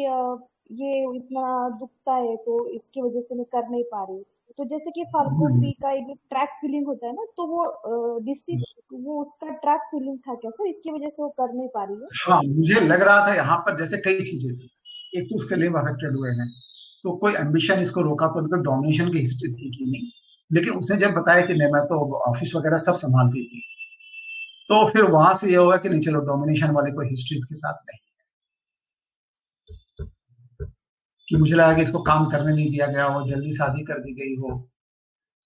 [SPEAKER 2] ये इतना दुखता है तो इसकी वजह से मैं कर नहीं पा रही, तो जैसे कि फाल्को पी का एक ट्रैक फीलिंग होता है ना, तो वो डिसीज वो उसका ट्रैक फीलिंग था क्या सर, इसकी वजह से वो कर नहीं पा रही है?
[SPEAKER 3] हाँ, मुझे लग रहा था यहाँ पर जैसे कई चीजें थी। एक तो उसके लिव अफेक्टेड हुए हैं, तो कोई एम्बिशन इसको रोका, तो मतलब डोमिनेशन की हिस्ट्री थी कि नहीं। लेकिन उसने जब बताया कि नहीं मैं तो ऑफिस वगैरह सब संभालती थी, तो फिर वहां से ये होगा कि नहीं चलो डोमिनेशन वाली कोई हिस्ट्री इसके साथ नहीं, कि मुझे लगा कि इसको काम करने नहीं दिया गया हो, जल्दी शादी कर दी गई हो,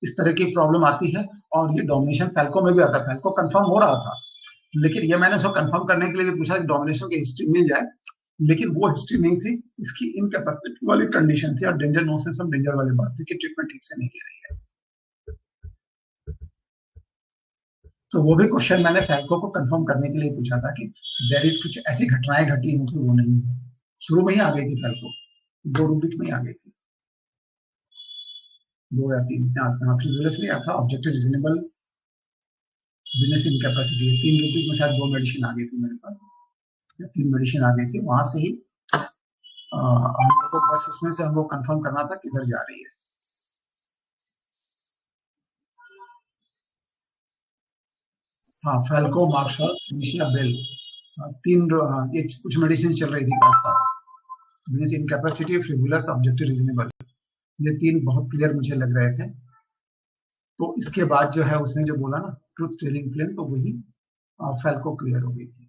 [SPEAKER 3] इस तरह की प्रॉब्लम आती है। और ये डोमिनेशन फैल्को में भी आता है, फैल्को कंफर्म हो रहा था, लेकिन ये मैंने उसको कंफर्म करने के लिए भी पूछा कि डोमिनेशन की हिस्ट्री मिल जाए, लेकिन वो हिस्ट्री नहीं थी, इसकी इनकैपेसिटी वाली कंडीशन थी और danger no sense of danger वाली बात थी कि ट्रीटमेंट ठीक से नहीं ले रही है। तो वो भी क्वेश्चन मैंने फैल्को को कंफर्म करने के लिए पूछा था कि देयर इज कुछ ऐसी घटनाएं घटी हों, वो नहीं है। शुरू में ही आ गई थी फैल्को, 2 रूब्रिक में ही आ गई थी, 2 या 3 फ्रीजुलसली आया था, objective reasonable, business incapacity, 3 rubric में शायद 2 मेडिसिन आ गई थी मेरे पास, 3 मेडिसिन आ गई थी। वहां से ही हम लोग को बस उसमें से हमको कंफर्म करना था किधर जा रही है। हाँ, फैल्को, मार्शल, सिनिशिया, बेल, 3 ये कुछ मेडिसिन चल रही थी आसपास, बिजनेस इनकैपेसिटी, फ्रिवुलस, ऑब्जेक्टिव रीजनेबल, ये 3 बहुत क्लियर मुझे लग रहे थे। तो इसके बाद जो है उसने जो बोला ना ट्रूथ टेलिंग प्लेन, तो वही फैल्को क्लियर हो गई थी।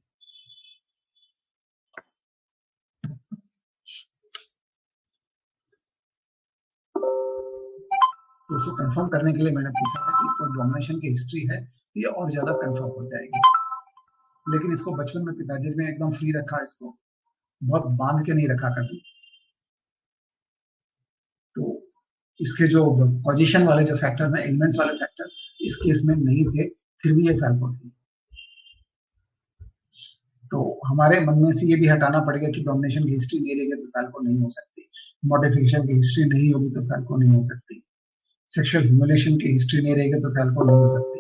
[SPEAKER 3] तो उसको कंफर्म करने के लिए मैंने पूछा था कि कोई डोमिनेशन की हिस्ट्री है, ये और ज्यादा कंफर्म हो जाएगी। लेकिन इसको बचपन में पिताजी ने एकदम फ्री रखा, इसको बहुत बांध के नहीं रखा कभी। तो इसके जो पोजीशन वाले जो फैक्टर है, एलिमेंट्स वाले फैक्टर इस केस में नहीं थे, फिर भी ये फैल्को थी। तो हमारे मन में से ये भी हटाना पड़ेगा कि डोमिनेशन की हिस्ट्री नहीं रहेगी तो फैल्को नहीं हो सकती, मॉडिफिकेशन की हिस्ट्री नहीं होगी तो फैल्को नहीं हो सकती, सेक्सुअल ह्यूमिलेशन की हिस्ट्री नहीं रहेगी तो फैल्को नहीं हो सकती।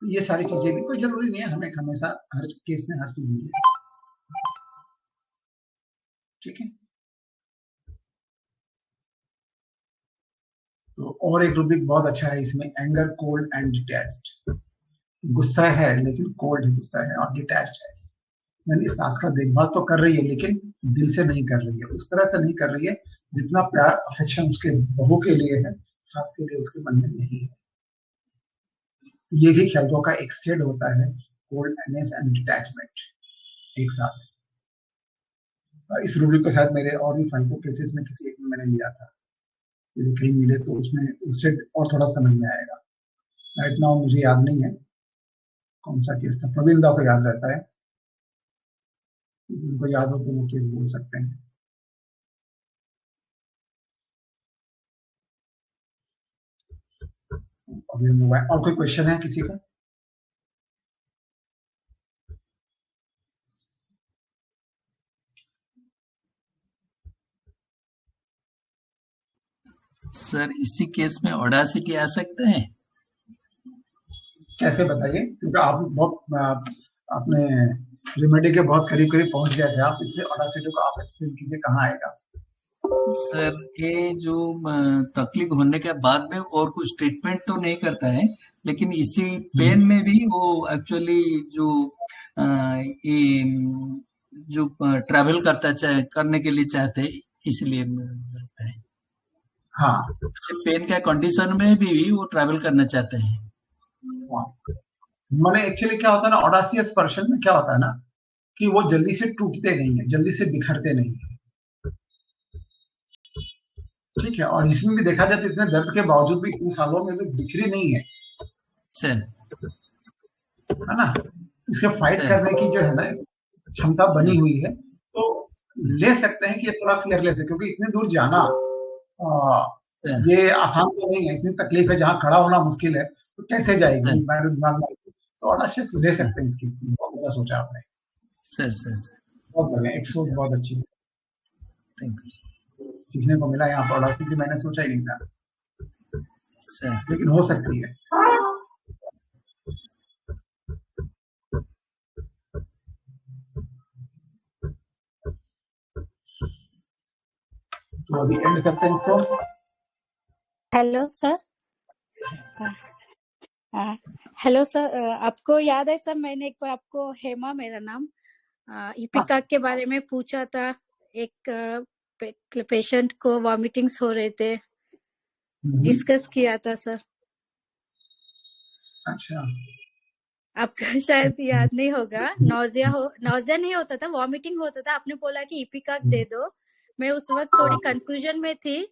[SPEAKER 3] ये सारी चीजें भी कोई जरूरी नहीं है हमें हमेशा हर केस में हर चीज मिले, ठीक है। तो और एक रूब्रिक बहुत अच्छा है इसमें, एंगर, कोल्ड एंड डिटैच्ड। गुस्सा है लेकिन कोल्ड गुस्सा है और डिटैच्ड है, यानी सास का देखभाल तो कर रही है लेकिन दिल से नहीं कर रही है, उस तरह से नहीं कर रही है जितना प्यार अफेक्शन उसके बहू के लिए है, सास के लिए उसके मन में नहीं है। ये भी ख्यालों का एक शेड होता है, कोल्डनेस एंड डिटैचमेंट एक साथ। इस रूब्रिक के साथ मेरे और भी फाइको केसेस में किसी एक में मैंने लिया था, यदि कहीं मिले तो उसमें उससे और थोड़ा समझ में आएगा। राइट नाउ मुझे याद नहीं है कौन सा केस था, प्रवीण दा को याद रहता है, उनको याद हो तो वो केस बोल सकते हैं। अभी और कोई क्वेश्चन है किसी का?
[SPEAKER 9] सर इसी केस में ऑडासिटी आ सकते हैं?
[SPEAKER 3] कैसे बताइए, क्योंकि आप बहुत अपने रेमेडी के बहुत करीब करीब पहुंच गए थे आप, इससे ऑडासिटी को आप एक्सप्लेन कीजिए कहाँ आएगा।
[SPEAKER 9] सर ये जो तकलीफ होने के बाद में और कुछ ट्रीटमेंट तो नहीं करता है, लेकिन इसी पेन में भी वो एक्चुअली जो ये जो ट्रैवल करने के लिए चाहते हैं, इसलिए लगता है।
[SPEAKER 3] हाँ,
[SPEAKER 9] पेन का कंडीशन में भी वो ट्रैवल करना चाहते हैं।
[SPEAKER 3] मैंने एक्चुअली क्या होता है ना, ऑडासियस पर्सन में क्या होता है ना कि वो जल्दी से टूटते नहीं है, जल्दी से बिखरते नहीं है, ठीक है। और इसमें भी देखा जाए तो इतने दर्द के बावजूद भी इन सालों में भी बिखरी नहीं है
[SPEAKER 9] सर,
[SPEAKER 3] है ना। इसके फाइट करने की जो है ना क्षमता बनी हुई है, तो ले सकते हैं कि ये थोड़ा फियरलेस है, क्योंकि इतने दूर जाना ये आसान तो नहीं है, इतनी तकलीफ है, जहाँ खड़ा होना मुश्किल है तो कैसे जाएगी दिमाग में। तो ऑडासियस ले सकते हैं इसकी, बहुत अच्छा सोचा आपने।
[SPEAKER 9] सर
[SPEAKER 3] बहुत बढ़िया, एक सोच बहुत अच्छी है, सीखने को मिला यहाँ पर। ऑडासिटी मैंने सोचा ही नहीं था
[SPEAKER 9] सर,
[SPEAKER 3] लेकिन हो सकती है। तो अभी एंड करते हैं इसको।
[SPEAKER 15] Hello sir. हेलो सर, आपको याद है सर, मैंने एक बार आपको, हेमा मेरा नाम, इपिका के बारे में पूछा था। एक पेशेंट को वॉमिटिंग्स हो रहे थे, डिस्कस किया था सर।
[SPEAKER 3] अच्छा,
[SPEAKER 15] आपको शायद याद नहीं होगा। नौजिया नहीं होता था, वॉमिटिंग होता था। आपने बोला कि इपिका दे दो। मैं उस वक्त थोड़ी कंफ्यूजन में थी,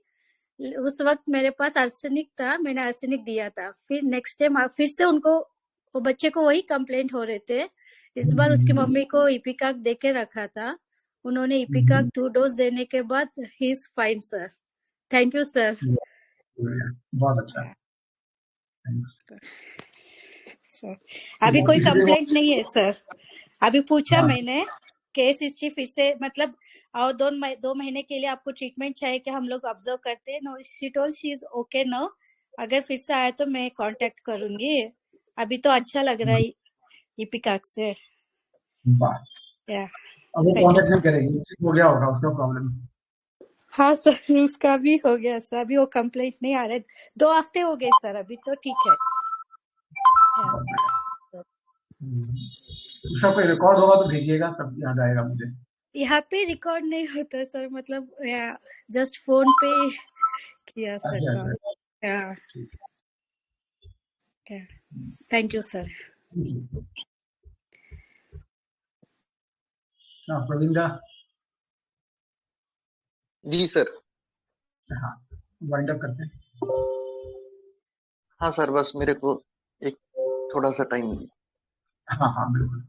[SPEAKER 15] उस वक्त मेरे पास आर्सेनिक था, मैंने आर्सेनिक दिया था। फिर नेक्स्ट टाइम फिर से उनको, वो बच्चे को वही कंप्लेंट हो रहे थे। इस बार उसकी मम्मी को इपिका दे के रखा था, उन्होंने इपिका 2 डोज देने के बाद he is fine sir. Thank you sir.
[SPEAKER 3] बहुत अच्छा, थैंक्स
[SPEAKER 15] सर। अभी कोई कंप्लेंट नहीं है सर। अभी पूछा मैंने केस हिस्ट्री फिर से, मतलब और 2 महीने के लिए आपको ट्रीटमेंट चाहिए कि हम लोग ऑब्जर्व करते हैं। No, she told she is okay no. अगर फिर से आया तो मैं कांटेक्ट करूंगी। अभी तो अच्छा लग रहा है इपिका से।
[SPEAKER 3] अब वो कांटेक्ट नहीं करेगी, हो गया होगा उसका प्रॉब्लम।
[SPEAKER 15] हाँ सर, उसका भी हो गया सर। अभी वो कंप्लेंट नहीं आ रहे, 2 हफ्ते हो गए सर, अभी तो ठीक है।
[SPEAKER 3] उसका कोई रिकॉर्ड होगा तो भेजिएगा, तब याद आएगा मुझे।
[SPEAKER 15] यहाँ पे रिकॉर्ड नहीं होता सर, मतलब जस्ट फोन पे किया sir. Thank you sir.
[SPEAKER 3] Praveena
[SPEAKER 1] ji sir.
[SPEAKER 3] हाँ, वाइंड अप करते हैं।
[SPEAKER 1] हाँ सर, बस मेरे को एक थोड़ा सा टाइम।
[SPEAKER 3] हाँ बिल्कुल।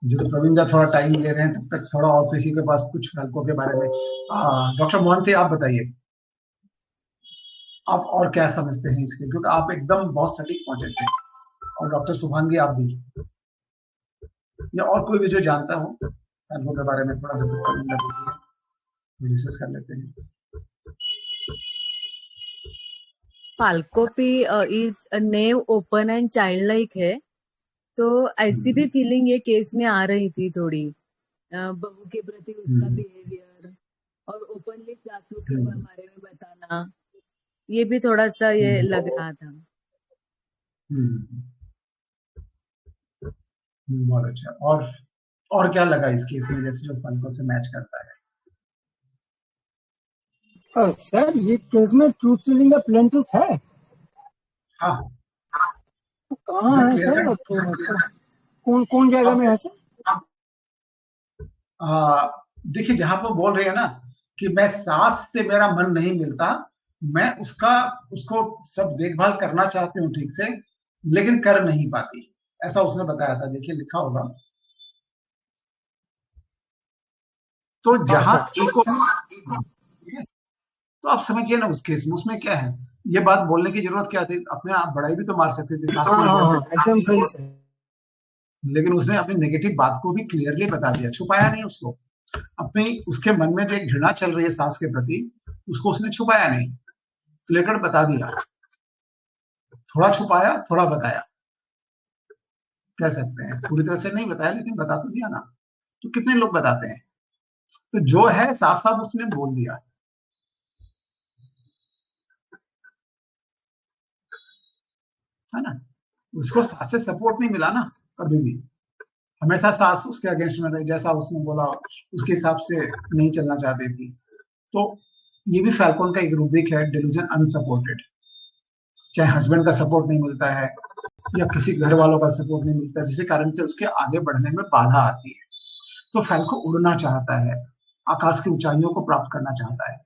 [SPEAKER 3] जब प्रवीण थोड़ा टाइम ले रहे हैं तब तक थोड़ा और किसी के पास कुछ फैल्को के बारे में। डॉक्टर मोहंती, आप बताइए, आप और क्या समझते हैं इसके, क्योंकि आप एकदम बहुत सटीक पहुंचे थे, और डॉक्टर सुभांगी आप भी, या और कोई भी जो जानता हो फैल्को के बारे में थोड़ा सा डिस्कस कर लेते हैं।
[SPEAKER 13] फाल्कोपी is naive open and child like है, तो ऐसी भी फीलिंग ये केस में आ रही थी थोड़ी। बहू के प्रति उसका बिहेवियर और ओपनली सासू के बारे में बताना, ये भी थोड़ा सा ये लग रहा था।
[SPEAKER 3] बहुत अच्छा। और क्या लगा इस केस में, जैसे जो फाल्को से मैच करता है?
[SPEAKER 16] सर ये केस में ट्रूथ टेलिंग का प्लेंटिफ है?
[SPEAKER 3] हाँ।
[SPEAKER 16] कहाँ है सर? कौन जगह में है सर?
[SPEAKER 3] देखिए, जहां पर बोल रहे हैं ना कि मैं सास से मेरा मन नहीं मिलता, मैं उसको सब देखभाल करना चाहती हूँ ठीक से, लेकिन कर नहीं पाती, ऐसा उसने बताया था। देखिए लिखा होगा। तो जहां एक तो आप समझिए ना उस केस में उसमें क्या है, ये बात बोलने की जरूरत क्या थी? अपने आप बड़ाई भी तो मार सकते थे सास
[SPEAKER 16] एकदम सही सर।
[SPEAKER 3] लेकिन उसने अपनी नेगेटिव बात को भी क्लियरली बता दिया, छुपाया नहीं उसको। अपनी उसके मन में जो एक घृणा चल रही है सास के प्रति, उसको उसने छुपाया नहीं, क्लियर बता दिया। थोड़ा छुपाया, थोड़ा बताया, कह सकते हैं। पूरी तरह से नहीं बताया, लेकिन बता तो दिया ना। तो कितने लोग बताते हैं? तो जो है साफ साफ उसने बोल दिया। है ना? उसको सास से सपोर्ट नहीं मिला ना कभी भी। हमेशा सास उसके अगेंस्ट में रही, जैसा उसने बोला उसके हिसाब से नहीं चलना चाहती थी। तो ये भी फैल्कन का एक रूब्रिक है, डिल्यूजन अनसपोर्टेड। चाहे हस्बैंड का सपोर्ट नहीं मिलता है या किसी घर वालों का सपोर्ट नहीं मिलता, जिसके कारण से उसके आगे बढ़ने में बाधा आती है। तो फैल्को उड़ना चाहता है, आकाश की ऊंचाइयों को प्राप्त करना चाहता है,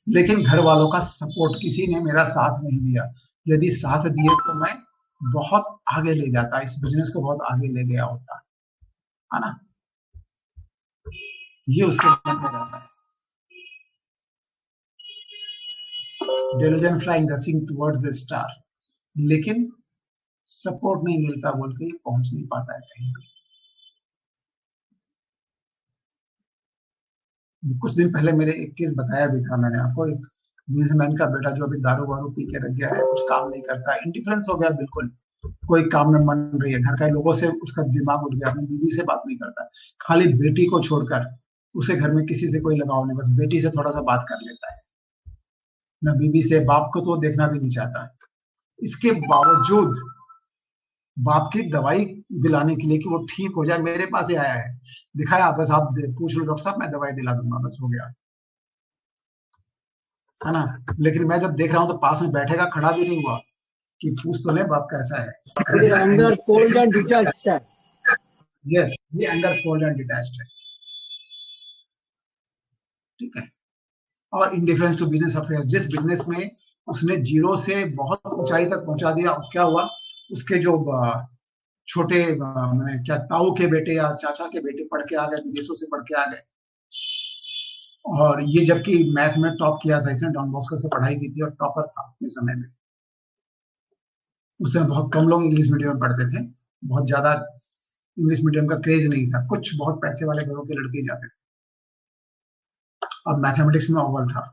[SPEAKER 3] लेकिन घर वालों का सपोर्ट, किसी ने मेरा साथ नहीं दिया। यदि साथ दिए तो मैं बहुत आगे ले जाता, इस बिजनेस को बहुत आगे ले गया होता, है ना? ये उसके मन में रहता है। Delusion flying rushing towards the star, लेकिन सपोर्ट नहीं मिलता बोल के ये पहुंच नहीं पाता है कहीं भी। कुछ दिन पहले मेरे एक केस बताया भी था मैंने आपको, एक बिजनेसमैन का बेटा जो अभी दारू वारू पी के रख गया है, कुछ काम नहीं करता, इंडिफरेंस हो गया बिल्कुल, कोई काम में मन नहीं है, घर के लोगों से उसका दिमाग उठ गया, अपनी बीवी से बात नहीं करता, खाली बेटी को छोड़कर उसे घर में किसी से कोई लगाव नहीं, बस बेटी से थोड़ा सा बात कर लेता है, न बीवी से, बाप को तो देखना भी नहीं चाहता। इसके बावजूद बाप की दवाई दिलाने के लिए कि वो ठीक हो जाए, मेरे पास ही आया है, दिखाया, बस आप पूछ लो डॉक्टर साहब, मैं दवाई दिला दूंगा, बस हो गया, है ना? लेकिन मैं जब देख रहा हूं तो पास में बैठेगा, खड़ा भी नहीं हुआ कि पूछ तो ले बाप कैसा है।
[SPEAKER 16] अंडर कोल्ड एंड डिटैच्ड है।
[SPEAKER 3] यस, ये अंडर कोल्ड एंड डिटैच्ड है, ठीक है। और इंडिफरेंस टू बिजनेस अफेयर्स, जिस बिजनेस में उसने जीरो से बहुत ऊंचाई तक पहुंचा दिया, क्या हुआ? उसके जो छोटे मैंने क्या ताऊ के बेटे या चाचा के बेटे पढ़ के आ गए, विदेशों से पढ़ के आ गए, और ये जबकि मैथ में टॉप किया था, इसने डॉन बॉस्को से पढ़ाई की थी और टॉपर था अपने समय में। उस समय बहुत कम लोग इंग्लिश मीडियम में पढ़ते थे, बहुत ज्यादा इंग्लिश मीडियम का क्रेज नहीं था, कुछ बहुत पैसे वाले घरों के लड़के जाते थे, और मैथमेटिक्स में अव्वल था।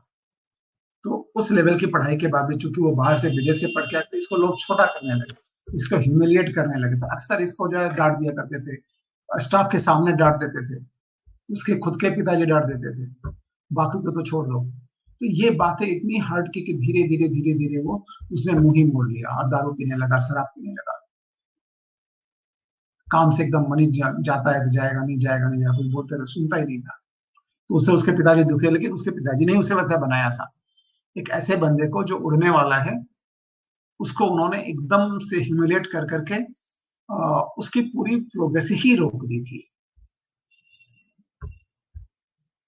[SPEAKER 3] तो उस लेवल की पढ़ाई के बाद भी चूंकि वो बाहर से विदेश से पढ़ के आते, इसको लोग छोटा करने लगे, इसको ह्यूमिलिएट करने लगे, तो अक्सर इसको जो है डांट दिया करते थे, स्टाफ के सामने डांट देते थे, उसके खुद के पिताजी डांट देते थे, बाकी को तो छोड़ दो। तो ये बातें इतनी हर्ट की कि धीरे धीरे धीरे धीरे वो उसने मुंह ही मोड़ लिया और दारू पीने लगा, शराब पीने लगा, काम से एकदम मनी जाता है तो जाएगा नहीं, जाएगा नहीं, कुछ बोलते रहे, सुनता ही नहीं था। तो उससे उसके पिताजी दुखे, लेकिन उसके पिताजी ने उसे वैसा बनाया था। एक ऐसे बंदे को जो उड़ने वाला है, उसको उन्होंने एकदम से ह्यूमिलेट कर करके उसकी पूरी प्रोग्रेस ही रोक दी थी।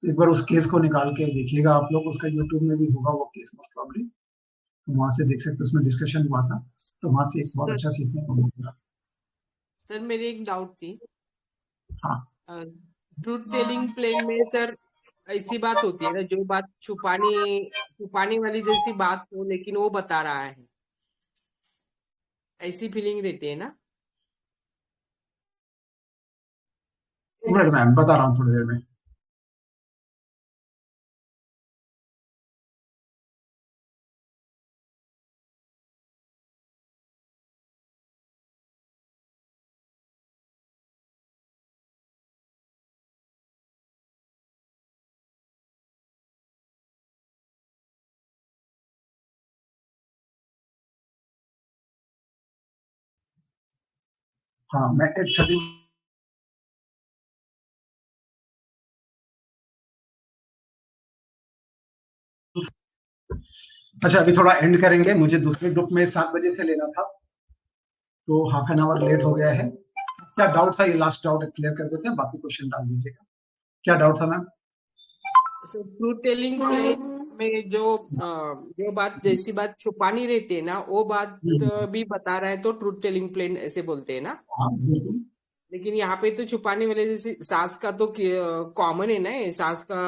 [SPEAKER 3] तो एक बार उस केस को निकाल के देखिएगा आप लोग, उसका यूट्यूब में भी होगा वो केस मोस्ट प्रॉब्ली, तो वहां से देख सकते, उसमें डिस्कशन हुआ था, तो वहां से एक बहुत
[SPEAKER 6] सर
[SPEAKER 3] अच्छा सीखने को मिलेगा।
[SPEAKER 6] सर मेरी एक डाउट थी।
[SPEAKER 3] हाँ,
[SPEAKER 6] ट्रूथ टेलिंग प्ले में सर ऐसी बात होती है ना, जो बात छुपाने वाली जैसी बात हो, लेकिन वो बता रहा है, ऐसी फीलिंग रहती है ना?
[SPEAKER 3] मैम बता रहा हूँ थोड़ी देर में। हाँ, मैं 8:30 अच्छा, अभी थोड़ा एंड करेंगे, मुझे दूसरे ग्रुप में 7 बजे से लेना था, तो हाफ एन आवर लेट हो गया है। क्या डाउट था, ये लास्ट डाउट क्लियर कर देते हैं, बाकी क्वेश्चन डाल दीजिएगा। क्या डाउट था मैम?
[SPEAKER 6] ट्रूथ टेलिंग में जो बात, जैसी बात छुपानी रहती है ना, वो बात भी बता रहा है तो ट्रूथ टेलिंग प्लेन ऐसे बोलते हैं ना।
[SPEAKER 3] हाँ बिल्कुल।
[SPEAKER 6] लेकिन यहाँ पे तो छुपाने वाले, जैसे सास का तो कॉमन है ना, ये सास का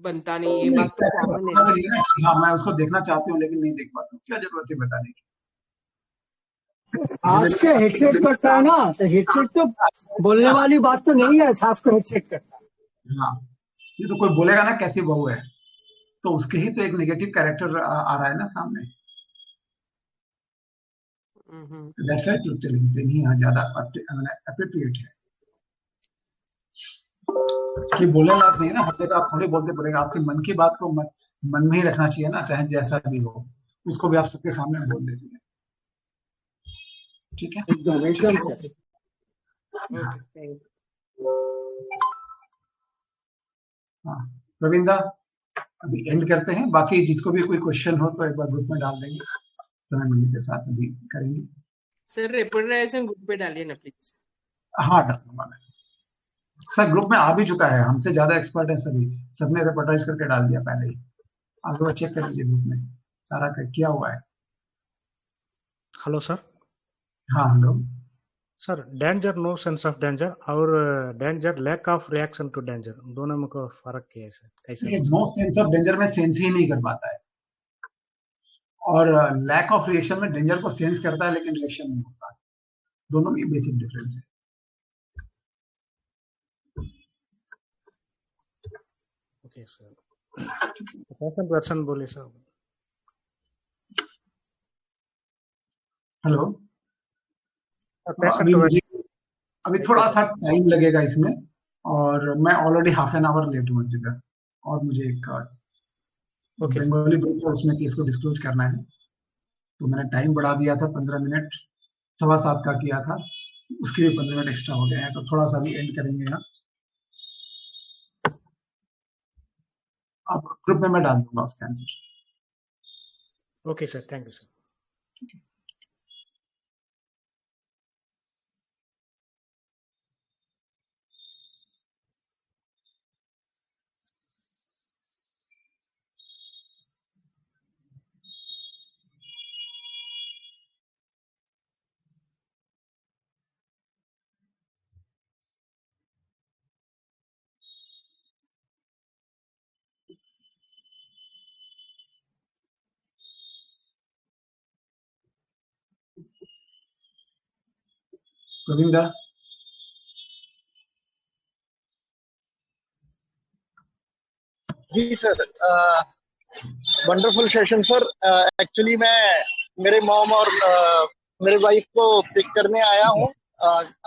[SPEAKER 6] बनता नहीं, ये बात तो कॉमन है ना।
[SPEAKER 3] हाँ, मैं उसको देखना चाहती हूँ लेकिन नहीं देख पाता हूँ, क्या जरूरत है बताने की।
[SPEAKER 16] सास के हेडसेट करता है ना, तो हेडसेट तो बोलने वाली बात तो नहीं है, सास को हेडसेट करता है।
[SPEAKER 3] हाँ, ये तो कोई बोलेगा ना कैसी बहू है, तो उसके ही तो एक नेगेटिव कैरेक्टर आ रहा है ना सामने। That's why truth telling plain ही यहाँ ज्यादा एप्रोप्रिएट है। कि बोलने लायक नहीं है ना, हर जगह आप थोड़ी बोलते पड़ेगा, आपके मन की बात को मन में ही रखना चाहिए ना, चाहे जैसा भी हो, उसको भी आप सबके सामने बोल देती है। ठीक है,
[SPEAKER 16] एकदम सर।
[SPEAKER 3] हाँ रविंदा, अभी एंड करते हैं, बाकी जिसको भी कोई क्वेश्चन हो तो एक बार ग्रुप में डाल देंगे, समय मिलने के साथ अभी करेंगे।
[SPEAKER 6] सर रेपोर्टाइजेशन ग्रुप पे डालिए ना प्लीज।
[SPEAKER 3] हाँ डालूंगा मैं सर, ग्रुप में आ भी चुका है, हमसे ज्यादा एक्सपर्ट है सभी, सबने रिपोर्टाइज करके डाल दिया पहले ही, आप लोग चेक कर लीजिए ग्रुप में सारा किया हुआ है।
[SPEAKER 12] Hello sir.
[SPEAKER 3] हाँ hello
[SPEAKER 12] sir, danger no sense of danger और danger lack of reaction to danger, दोनों में को फर्क क्या है सर, कैसे?
[SPEAKER 3] नो सेंस ऑफ डेंजर में सेंस ही नहीं कर पाता है, और लैक ऑफ रिएक्शन में डेंजर को सेंस करता है लेकिन रिएक्शन नहीं होता, दोनों में बेसिक डिफरेंस है।
[SPEAKER 12] ओके सर, पर्सन बोले सर।
[SPEAKER 3] हेलो, अभी थोड़ा सा टाइम लगेगा इसमें, और मैं already half an hour late हूँ जगह, और मुझे एक बंगाली ग्रुप है उसमें केस को डिस्क्लोज करना है, तो मैंने टाइम बढ़ा दिया था, 15 मिनट 7:15 का किया था, उसके लिए 15 मिनट एक्स्ट्रा हो गए हैं, तो थोड़ा सा भी एंड करेंगे यहाँ। अब ग्रुप में मैं डाल दूंगा उसका answer.
[SPEAKER 12] Okay sir, thank you sir.
[SPEAKER 3] Govinda,
[SPEAKER 1] ji sir, wonderful session sir. Actually मैं मेरे मॉम और मेरे वाइफ को पिक करने आया हूँ,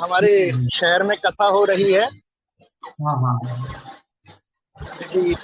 [SPEAKER 1] हमारे शहर में कथा हो रही है।
[SPEAKER 3] हाँ हाँ
[SPEAKER 1] जी,